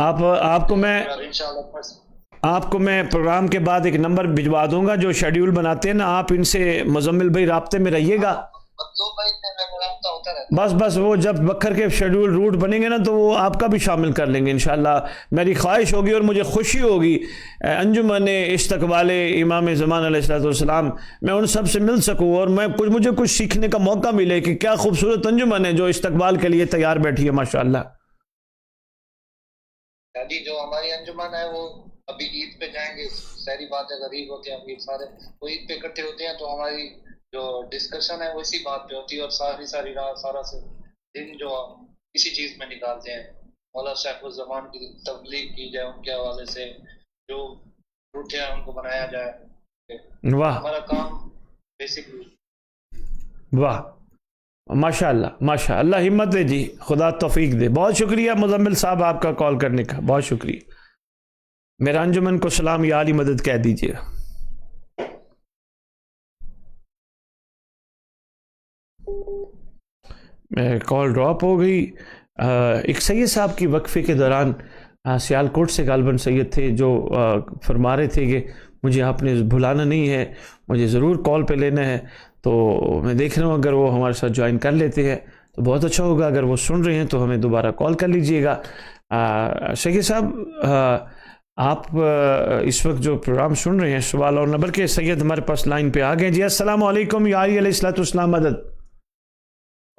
آپ کو میں پروگرام کے بعد ایک نمبر بھجوا دوں گا جو شیڈیول بناتے ہیں نا, آپ ان سے مزمل بھائی رابطے میں رہیے گا. بس وہ جب بکھر کے شیڈیول روٹ بنیں گے نا تو وہ آپ کا بھی شامل کر لیں گے انشاءاللہ. میری خواہش ہوگی اور مجھے خوشی ہوگی انجمن استقبال امام زمان علیہ السلام میں ان سب سے مل سکوں, اور مجھے کچھ سیکھنے کا موقع ملے کہ کیا خوبصورت انجمن ہے جو استقبال کے لیے تیار بیٹھی ہے. ماشاءاللہ جی جو ہماری انجمن ہے وہ ابھی عید پہ جائیں گے, ساری بات ہے, غریب ہوتے ہیں امیر سارے, وہ عید پہ اکٹھے ہوتے ہیں تو ہماری جو ڈسکشن ہے وہ اسی بات پہ ہوتی ہے, اور ساری رات سارا سے دن جو ہم اسی چیز میں نکالتے ہیں. مولا صاحب الزمان کی تبلیغ کی جائے, ان کے حوالے سے جو روٹے ہیں ان کو بنایا جائے. واہ ہمارا کام بیسکلی. واہ ماشاءاللہ ماشاءاللہ, ہمت دے جی, خدا توفیق دے. بہت شکریہ مزمل صاحب آپ کا کال کرنے کا, بہت شکریہ. میرا انجمن کو سلام یا علی مدد کہہ دیجیے. کال ڈراپ ہو گئی. ایک سید صاحب کی وقفے کے دوران سیالکوٹ سے غالباً سید تھے جو فرما رہے تھے کہ مجھے آپ نے بھلانا نہیں ہے, مجھے ضرور کال پہ لینا ہے. تو میں دیکھ رہا ہوں اگر وہ ہمارے ساتھ جوائن کر لیتے ہیں تو بہت اچھا ہوگا. اگر وہ سن رہے ہیں تو ہمیں دوبارہ کال کر لیجئے گا. سید صاحب آپ اس وقت جو پروگرام سن رہے ہیں سوال اور نمبر کے, سید ہمارے پاس لائن پہ آ گئے. جی السلام علیکم یا علیہ السلام مدد.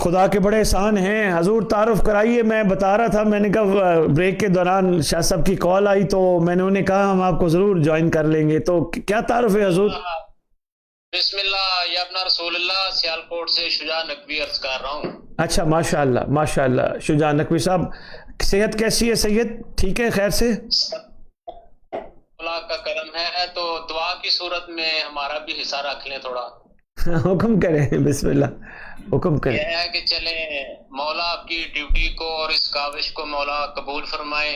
خدا کے بڑے احسان ہیں حضور, تعارف کرائیے. میں بتا رہا تھا, میں نے کہا بریک کے دوران شاہ صاحب کی کال آئی تو میں نے انہیں کہا ہم آپ کو ضرور جوائن کر لیں گے. تو کیا تعارف ہے حضور؟ بسم اللہ، یا اپنا رسول اللہ، سیالکوٹ سے شجاع نقوی عرض کر رہا ہوں. اچھا ماشاءاللہ ماشاءاللہ. شجاع نقوی صاحب, صحت کیسی ہے سید؟ ٹھیک ہے, خیر سے؟ اللہ کا کرم ہے. تو دعا کی صورت میں ہمارا بھی حصہ رکھ لیں تھوڑا. حکم کریں, بسم اللہ, حکم کریں. یہ ہے کہ چلیں مولا آپ کی ڈیوٹی کو اور اس کاوش کو مولا قبول فرمائے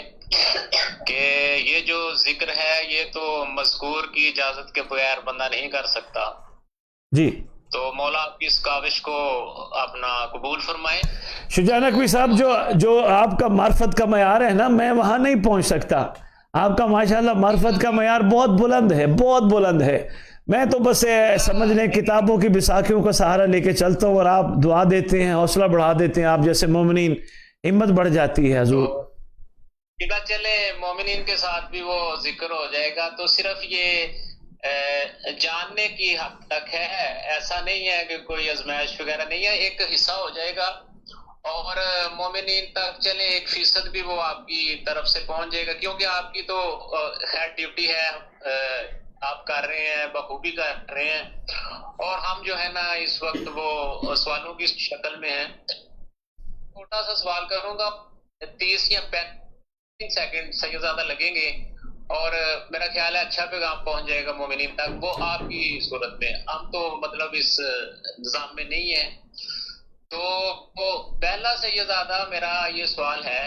کہ یہ جو ذکر ہے یہ تو مذکور کی اجازت کے بغیر بندہ نہیں کر سکتا. جی, تو مولا آپ کی اس کاوش کو اپنا قبول فرمائے. شجاع نقوی صاحب, جو آپ کا معرفت کا معیار ہے نا, میں وہاں نہیں پہنچ سکتا. آپ کا ماشاءاللہ معرفت کا معیار بہت بلند ہے, بہت بلند ہے. میں تو بس سمجھ لیں کتابوں کی بساکیوں کا سہارا لے کے چلتا ہوں, اور آپ دعا دیتے ہیں, حوصلہ بڑھا دیتے ہیں. آپ جیسے مومنین ہمت بڑھ جاتی ہے حضور. چلے مومنین کے ساتھ بھی وہ ذکر ہو جائے گا. تو صرف یہ جاننے کی حد تک ہے, ایسا نہیں ہے کہ کوئی آزمائش وغیرہ نہیں ہے. ایک حصہ ہو جائے گا اور مومنین تک چلے 1% بھی وہ آپ کی طرف سے پہنچ جائے گا, کیونکہ آپ کی تو خیر ڈیوٹی ہے, آپ کر رہے ہیں, بخوبی کر رہے ہیں. اور ہم جو ہے نا اس وقت وہ سوالوں کی شکل میں ہیں. چھوٹا سا سوال کروں گا, 30 یا 35 سیکنڈ سیدزادہ لگیں گے, اور میرا خیال ہے اچھا پیغام پہنچ جائے گا مومنین تک. وہ آپ کی صورت میں, ہم تو مطلب اس نظام میں نہیں ہیں. تو پہلا سیدزادہ میرا یہ سوال ہے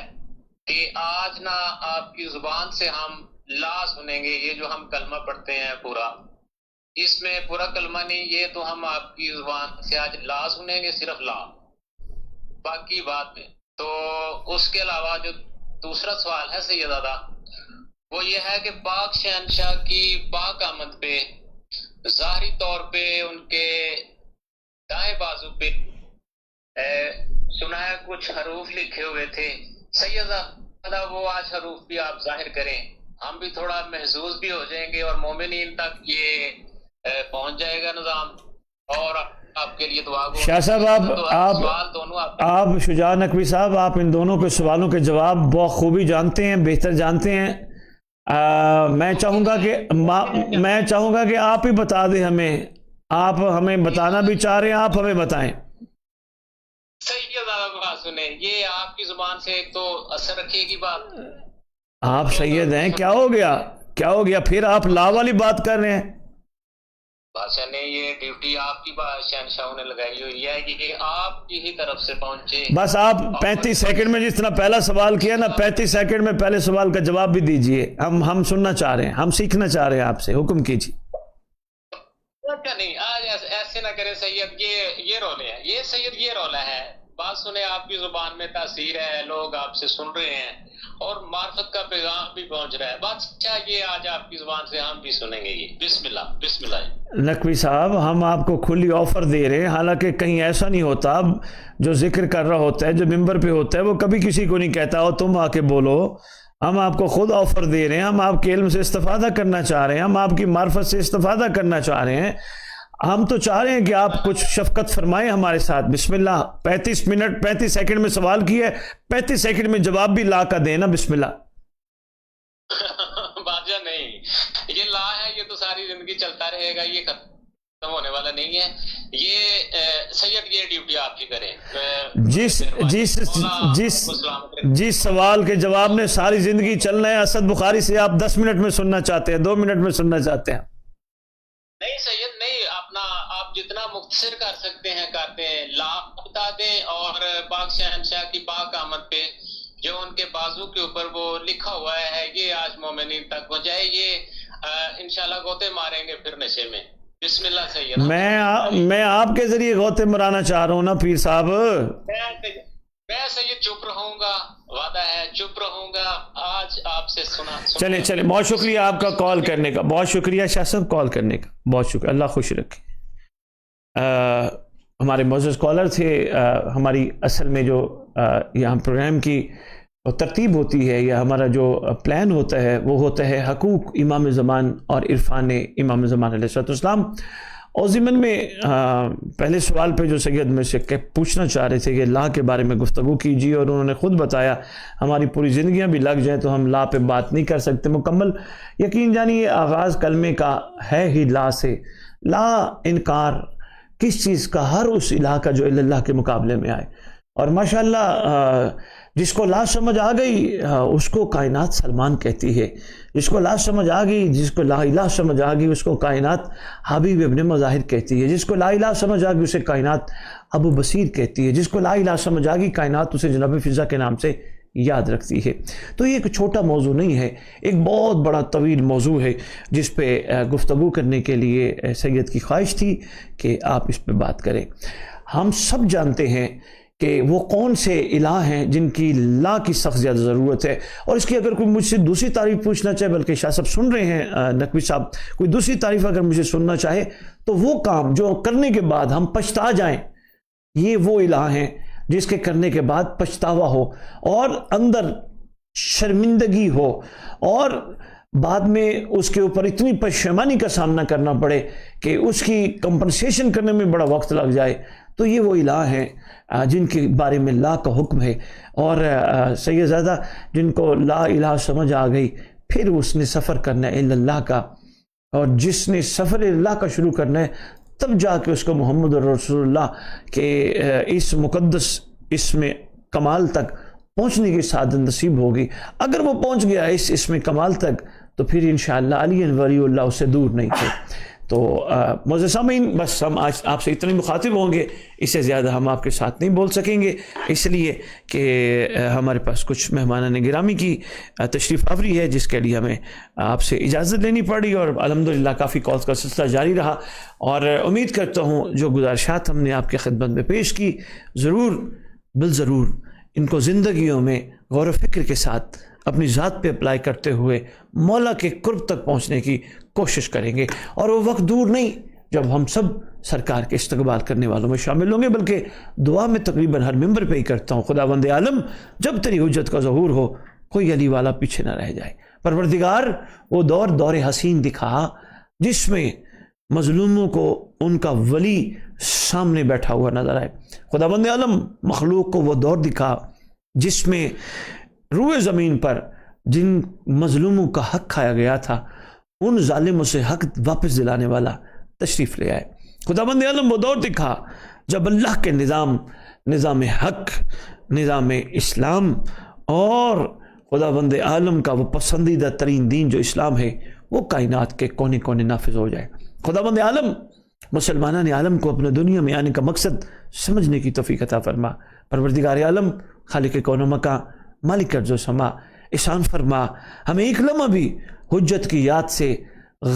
کہ آج نا آپ کی زبان سے ہم لا سنیں گے. یہ جو ہم کلمہ پڑھتے ہیں پورا, اس میں پورا کلمہ نہیں, یہ تو ہم آپ کی زبان سے آج لا سنیں گے, صرف لا, باقی بات میں. تو اس کے علاوہ جو دوسرا سوال ہے سیدزادہ, وہ یہ ہے کہ پاک شہنشاہ کی پاک آمد پہ ظاہری طور پہ ان کے دائیں بازو پہ سنا ہے کچھ حروف لکھے ہوئے تھے. سیدزادہ وہ آج حروف بھی آپ ظاہر کریں, ہم بھی تھوڑا محظوظ بھی ہو جائیں گے اور مومنین تک یہ پہنچ جائے گا نظام. اور آپ کے لیے دعا گو. شاہ صاحب, آپ شجاع نقوی صاحب, آپ ان دونوں کے سوالوں کے جواب بہت خوبی جانتے ہیں, بہتر جانتے ہیں. میں چاہوں گا کہ آپ ہی بتا دیں ہمیں. آپ ہمیں بتانا بھی چاہ رہے ہیں, آپ ہمیں بتائیں. سیدزادہ کو بات سنیں, یہ آپ کی زبان سے ایک تو اثر رکھے گی بات. آپ سید ہیں, کیا ہو گیا پھر آپ لا والی بات کر رہے ہیں. بادشاہ نے یہ ڈیوٹی آپ کی شہنشاہوں نے لگائی ہوئی ہے کہ آپ کی ہی طرف سے پہنچے. بس آپ 35 سیکنڈ میں جس طرح پہلا سوال کیا نا, 35 سیکنڈ میں پہلے سوال کا جواب بھی دیجئے. ہم سننا چاہ رہے ہیں, ہم سیکھنا چاہ رہے ہیں آپ سے, حکم کیجیے. نہیں آج ایسے نہ کریں سید, یہ رولے ہیں, یہ سید یہ رولا ہے. بات سنیں, آپ کی زبان میں تاثیر ہے, لوگ آپ سے سن رہے ہیں اور معرفت کا پیغام بھی پہنچ رہا ہے. بادشاہ یہ آج آپ کی زبان سے ہم بھی سنیں گے. یہ بسم اللہ بسم اللہ. نقوی صاحب, ہم آپ کو کھلی آفر دے رہے ہیں, حالانکہ کہیں ایسا نہیں ہوتا. جو ذکر کر رہا ہوتا ہے, جو ممبر پہ ہوتا ہے, وہ کبھی کسی کو نہیں کہتا ہو تم آ کے بولو. ہم آپ کو خود آفر دے رہے ہیں, ہم آپ کے علم سے استفادہ کرنا چاہ رہے ہیں, ہم آپ کی معرفت سے استفادہ کرنا چاہ رہے ہیں. ہم تو چاہ رہے ہیں کہ آپ کچھ شفقت فرمائیں ہمارے ساتھ. بسم اللہ. 35 سیکنڈ میں سوال کیا ہے, 35 سیکنڈ میں جواب بھی لا کا دینا. بسم اللہ. بادشاہ نہیں, یہ لا ہے, یہ تو ساری زندگی چلتا رہے گا, یہ ختم ہونے والا نہیں ہے. یہ سید یہ ڈیوٹی آپ کی کریں. جس سوال کے جواب نے ساری زندگی چلنا ہے, اسد بخاری سے آپ 10 منٹ میں سننا چاہتے ہیں, 2 منٹ میں سننا چاہتے ہیں. نہیں سید نہیں, آپ جتنا مختصر کر سکتے ہیں کرتے ہیں. لا بتا دیں اور پاک شہنشاہ کی پاک آمد پہ جو ان کے بازو کے اوپر وہ لکھا ہوا ہے, یہ آج مومنین تک پہنچ جائے. یہ انشاءاللہ غوطے ماریں گے پھر نشے میں. بسم اللہ سید. میں آپ کے ذریعے غوطے مرانا چاہ رہا ہوں نا پیر صاحب. میں سید چپ رہوں گا, وعدہ ہے چپ رہوں گا. آج آپ سے سنا. چلیں, بہت شکریہ آپ کا کال کرنے کا, بہت شکریہ شاہ صاحب کال کرنے کا, بہت شکریہ. اللہ خوش رکھے. ہمارے معزز کالر تھے. ہماری اصل میں جو یہاں پروگرام کی ترتیب ہوتی ہے یا ہمارا جو پلان ہوتا ہے وہ ہوتا ہے حقوق امام زمان اور عرفان امام زمان علیہ السلام. اور ضمن میں پہلے سوال پہ جو سید میں سے پوچھنا چاہ رہے تھے کہ لا کے بارے میں گفتگو کیجیے، اور انہوں نے خود بتایا ہماری پوری زندگیاں بھی لگ جائیں تو ہم لا پہ بات نہیں کر سکتے مکمل. یقین جانیے آغاز کلمے کا ہے ہی لا سے. لا انکار کس چیز کا؟ ہر اس الہ کا جو اللہ کے مقابلے میں آئے. اور ماشاءاللہ جس کو لا سمجھ آ گئی اس کو کائنات سلمان کہتی ہے. جس کو لا سمجھ آ گئی، جس کو لا الہ سمجھ آ گئی، اس کو کائنات حبیب ابن مظاہر کہتی ہے. جس کو لا الہ سمجھ آ گئی اسے کائنات ابو بصیر کہتی ہے. جس کو لا الہ سمجھ آ گئی کائنات اسے جناب فضا کے نام سے یاد رکھتی ہے. تو یہ ایک چھوٹا موضوع نہیں ہے، ایک بہت بڑا طویل موضوع ہے جس پہ گفتگو کرنے کے لیے سید کی خواہش تھی کہ آپ اس پہ بات کریں. ہم سب جانتے ہیں کہ وہ کون سے الہ ہیں جن کی لا کی سخت زیادہ ضرورت ہے. اور اس کی اگر کوئی مجھ سے دوسری تعریف پوچھنا چاہے، بلکہ شاہ صاحب سن رہے ہیں، نقوی صاحب کوئی دوسری تعریف اگر مجھے سننا چاہے، تو وہ کام جو کرنے کے بعد ہم پچھتا جائیں، یہ وہ الہ ہیں جس کے کرنے کے بعد پچھتاوا ہو اور اندر شرمندگی ہو اور بعد میں اس کے اوپر اتنی پشیمانی کا سامنا کرنا پڑے کہ اس کی کمپنسیشن کرنے میں بڑا وقت لگ جائے. تو یہ وہ الہ ہیں جن کے بارے میں لا کا حکم ہے. اور سید زادہ جن کو لا الہ سمجھ آ گئی، پھر اس نے سفر کرنا ہے اللہ کا، اور جس نے سفر اللہ کا شروع کرنا ہے تب جا کے اس کو محمد رسول اللہ کے اس مقدس اس میں کمال تک پہنچنے کی سعادت نصیب ہوگی. اگر وہ پہنچ گیا اس میں کمال تک تو پھر انشاءاللہ علی ولی اللہ اس سے دور نہیں تھے. تو معزز سامعین، بس ہم آج آپ سے اتنے مخاطب ہوں گے، اس سے زیادہ ہم آپ کے ساتھ نہیں بول سکیں گے، اس لیے کہ ہمارے پاس کچھ مہمانان گرامی کی تشریف آوری ہے جس کے لیے ہمیں آپ سے اجازت لینی پڑی. اور الحمدللہ کافی کالز کا سلسلہ جاری رہا، اور امید کرتا ہوں جو گزارشات ہم نے آپ کی خدمت میں پیش کی ضرور بالضرور ان کو زندگیوں میں غور و فکر کے ساتھ اپنی ذات پہ اپلائی کرتے ہوئے مولا کے قرب تک پہنچنے کی کوشش کریں گے. اور وہ وقت دور نہیں جب ہم سب سرکار کے استقبال کرنے والوں میں شامل ہوں گے، بلکہ دعا میں تقریباً ہر ممبر پہ ہی کرتا ہوں، خداوند عالم جب تیری حجت کا ظہور ہو کوئی علی والا پیچھے نہ رہ جائے. پروردگار وہ دور حسین دکھا جس میں مظلوموں کو ان کا ولی سامنے بیٹھا ہوا نظر آئے. خداوند عالم مخلوق کو وہ دور دکھا جس میں روئے زمین پر جن مظلوموں کا حق کھایا گیا تھا ان ظالموں سے حق واپس دلانے والا تشریف لے آئے. خداوند عالم وہ دور دکھا جب اللہ کے نظام حق، نظام اسلام اور خداوند عالم کا وہ پسندیدہ ترین دین جو اسلام ہے وہ کائنات کے کونے کونے نافذ ہو جائے. خداوند عالم مسلمانان عالم کو اپنے دنیا میں آنے کا مقصد سمجھنے کی توفیق عطا فرما. پروردگار عالم خالق کون و مکان، مالک ارض و سما، احسان فرما، ہمیں ایک لمحہ بھی حجت کی یاد سے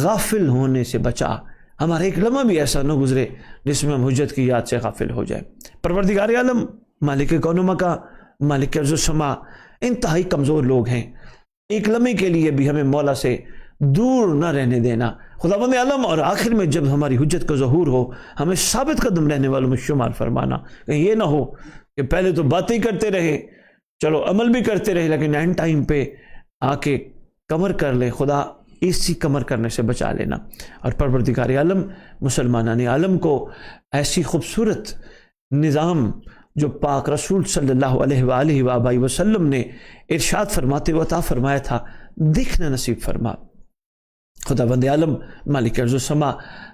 غافل ہونے سے بچا. ہمارا ایک لمحہ بھی ایسا نہ گزرے جس میں ہم حجت کی یاد سے غافل ہو جائیں. پروردگار عالم مالک کون و مکان، مالک ارض و سما، انتہائی کمزور لوگ ہیں، ایک لمحے کے لیے بھی ہمیں مولا سے دور نہ رہنے دینا. خداوند عالم اور آخر میں جب ہماری حجت کا ظہور ہو ہمیں ثابت قدم رہنے والوں میں شمار فرمانا. کہیں یہ نہ ہو کہ پہلے تو باتیں کرتے رہے، چلو عمل بھی کرتے رہے، لیکن اینڈ ٹائم پہ آ کے کمر کر لے. خدا اسی کمر کرنے سے بچا لینا. اور پروردگار عالم مسلمانان عالم کو ایسی خوبصورت نظام جو پاک رسول صلی اللہ علیہ وآلہ وآلہ وسلم نے ارشاد فرماتے ہوئے عطا فرمایا تھا دیکھنا نصیب فرما. خداوند عالم مالک ارض و سما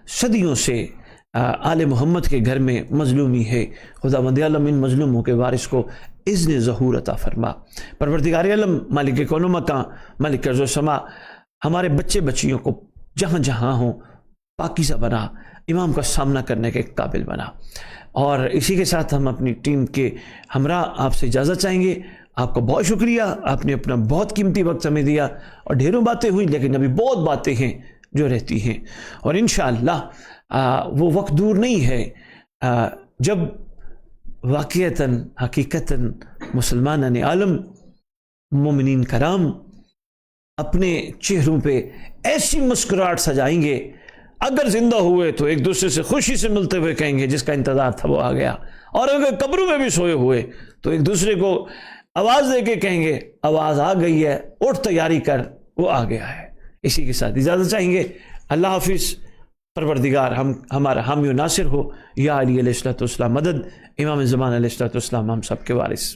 صدیوں سے آل محمد کے گھر میں مظلومی ہے. خداوند عالم ان مظلوموں کے وارث کو اذن ظہور عطا فرما. پروردگار عالم مالک کون و مکان، مالک ارض و سما ہمارے بچے بچیوں کو جہاں جہاں ہوں پاکیزہ بنا، امام کا سامنا کرنے کے قابل بنا. اور اسی کے ساتھ ہم اپنی ٹیم کے ہمراہ آپ سے اجازت چاہیں گے. آپ کا بہت شکریہ، آپ نے اپنا بہت قیمتی وقت ہمیں دیا اور ڈھیروں باتیں ہوئی، لیکن ابھی بہت باتیں ہیں جو رہتی ہیں. اور انشاءاللہ وہ وقت دور نہیں ہے جب واقعتاً حقیقتاً مسلمانان عالم مومنین کرام اپنے چہروں پہ ایسی مسکراہٹ سجائیں گے، اگر زندہ ہوئے تو ایک دوسرے سے خوشی سے ملتے ہوئے کہیں گے جس کا انتظار تھا وہ آ گیا، اور اگر قبروں میں بھی سوئے ہوئے تو ایک دوسرے کو آواز دے کے کہیں گے آواز آ گئی ہے، اٹھ تیاری کر، وہ آ گیا ہے. اسی کے ساتھ اجازت چاہیں گے. اللہ حافظ. پروردگار ہمارا حامی و ناصر ہو. یا علی علیہ الصلوۃ والسلام مدد. امام زمان علیہ الصلوۃ والسلام ہم سب کے وارث.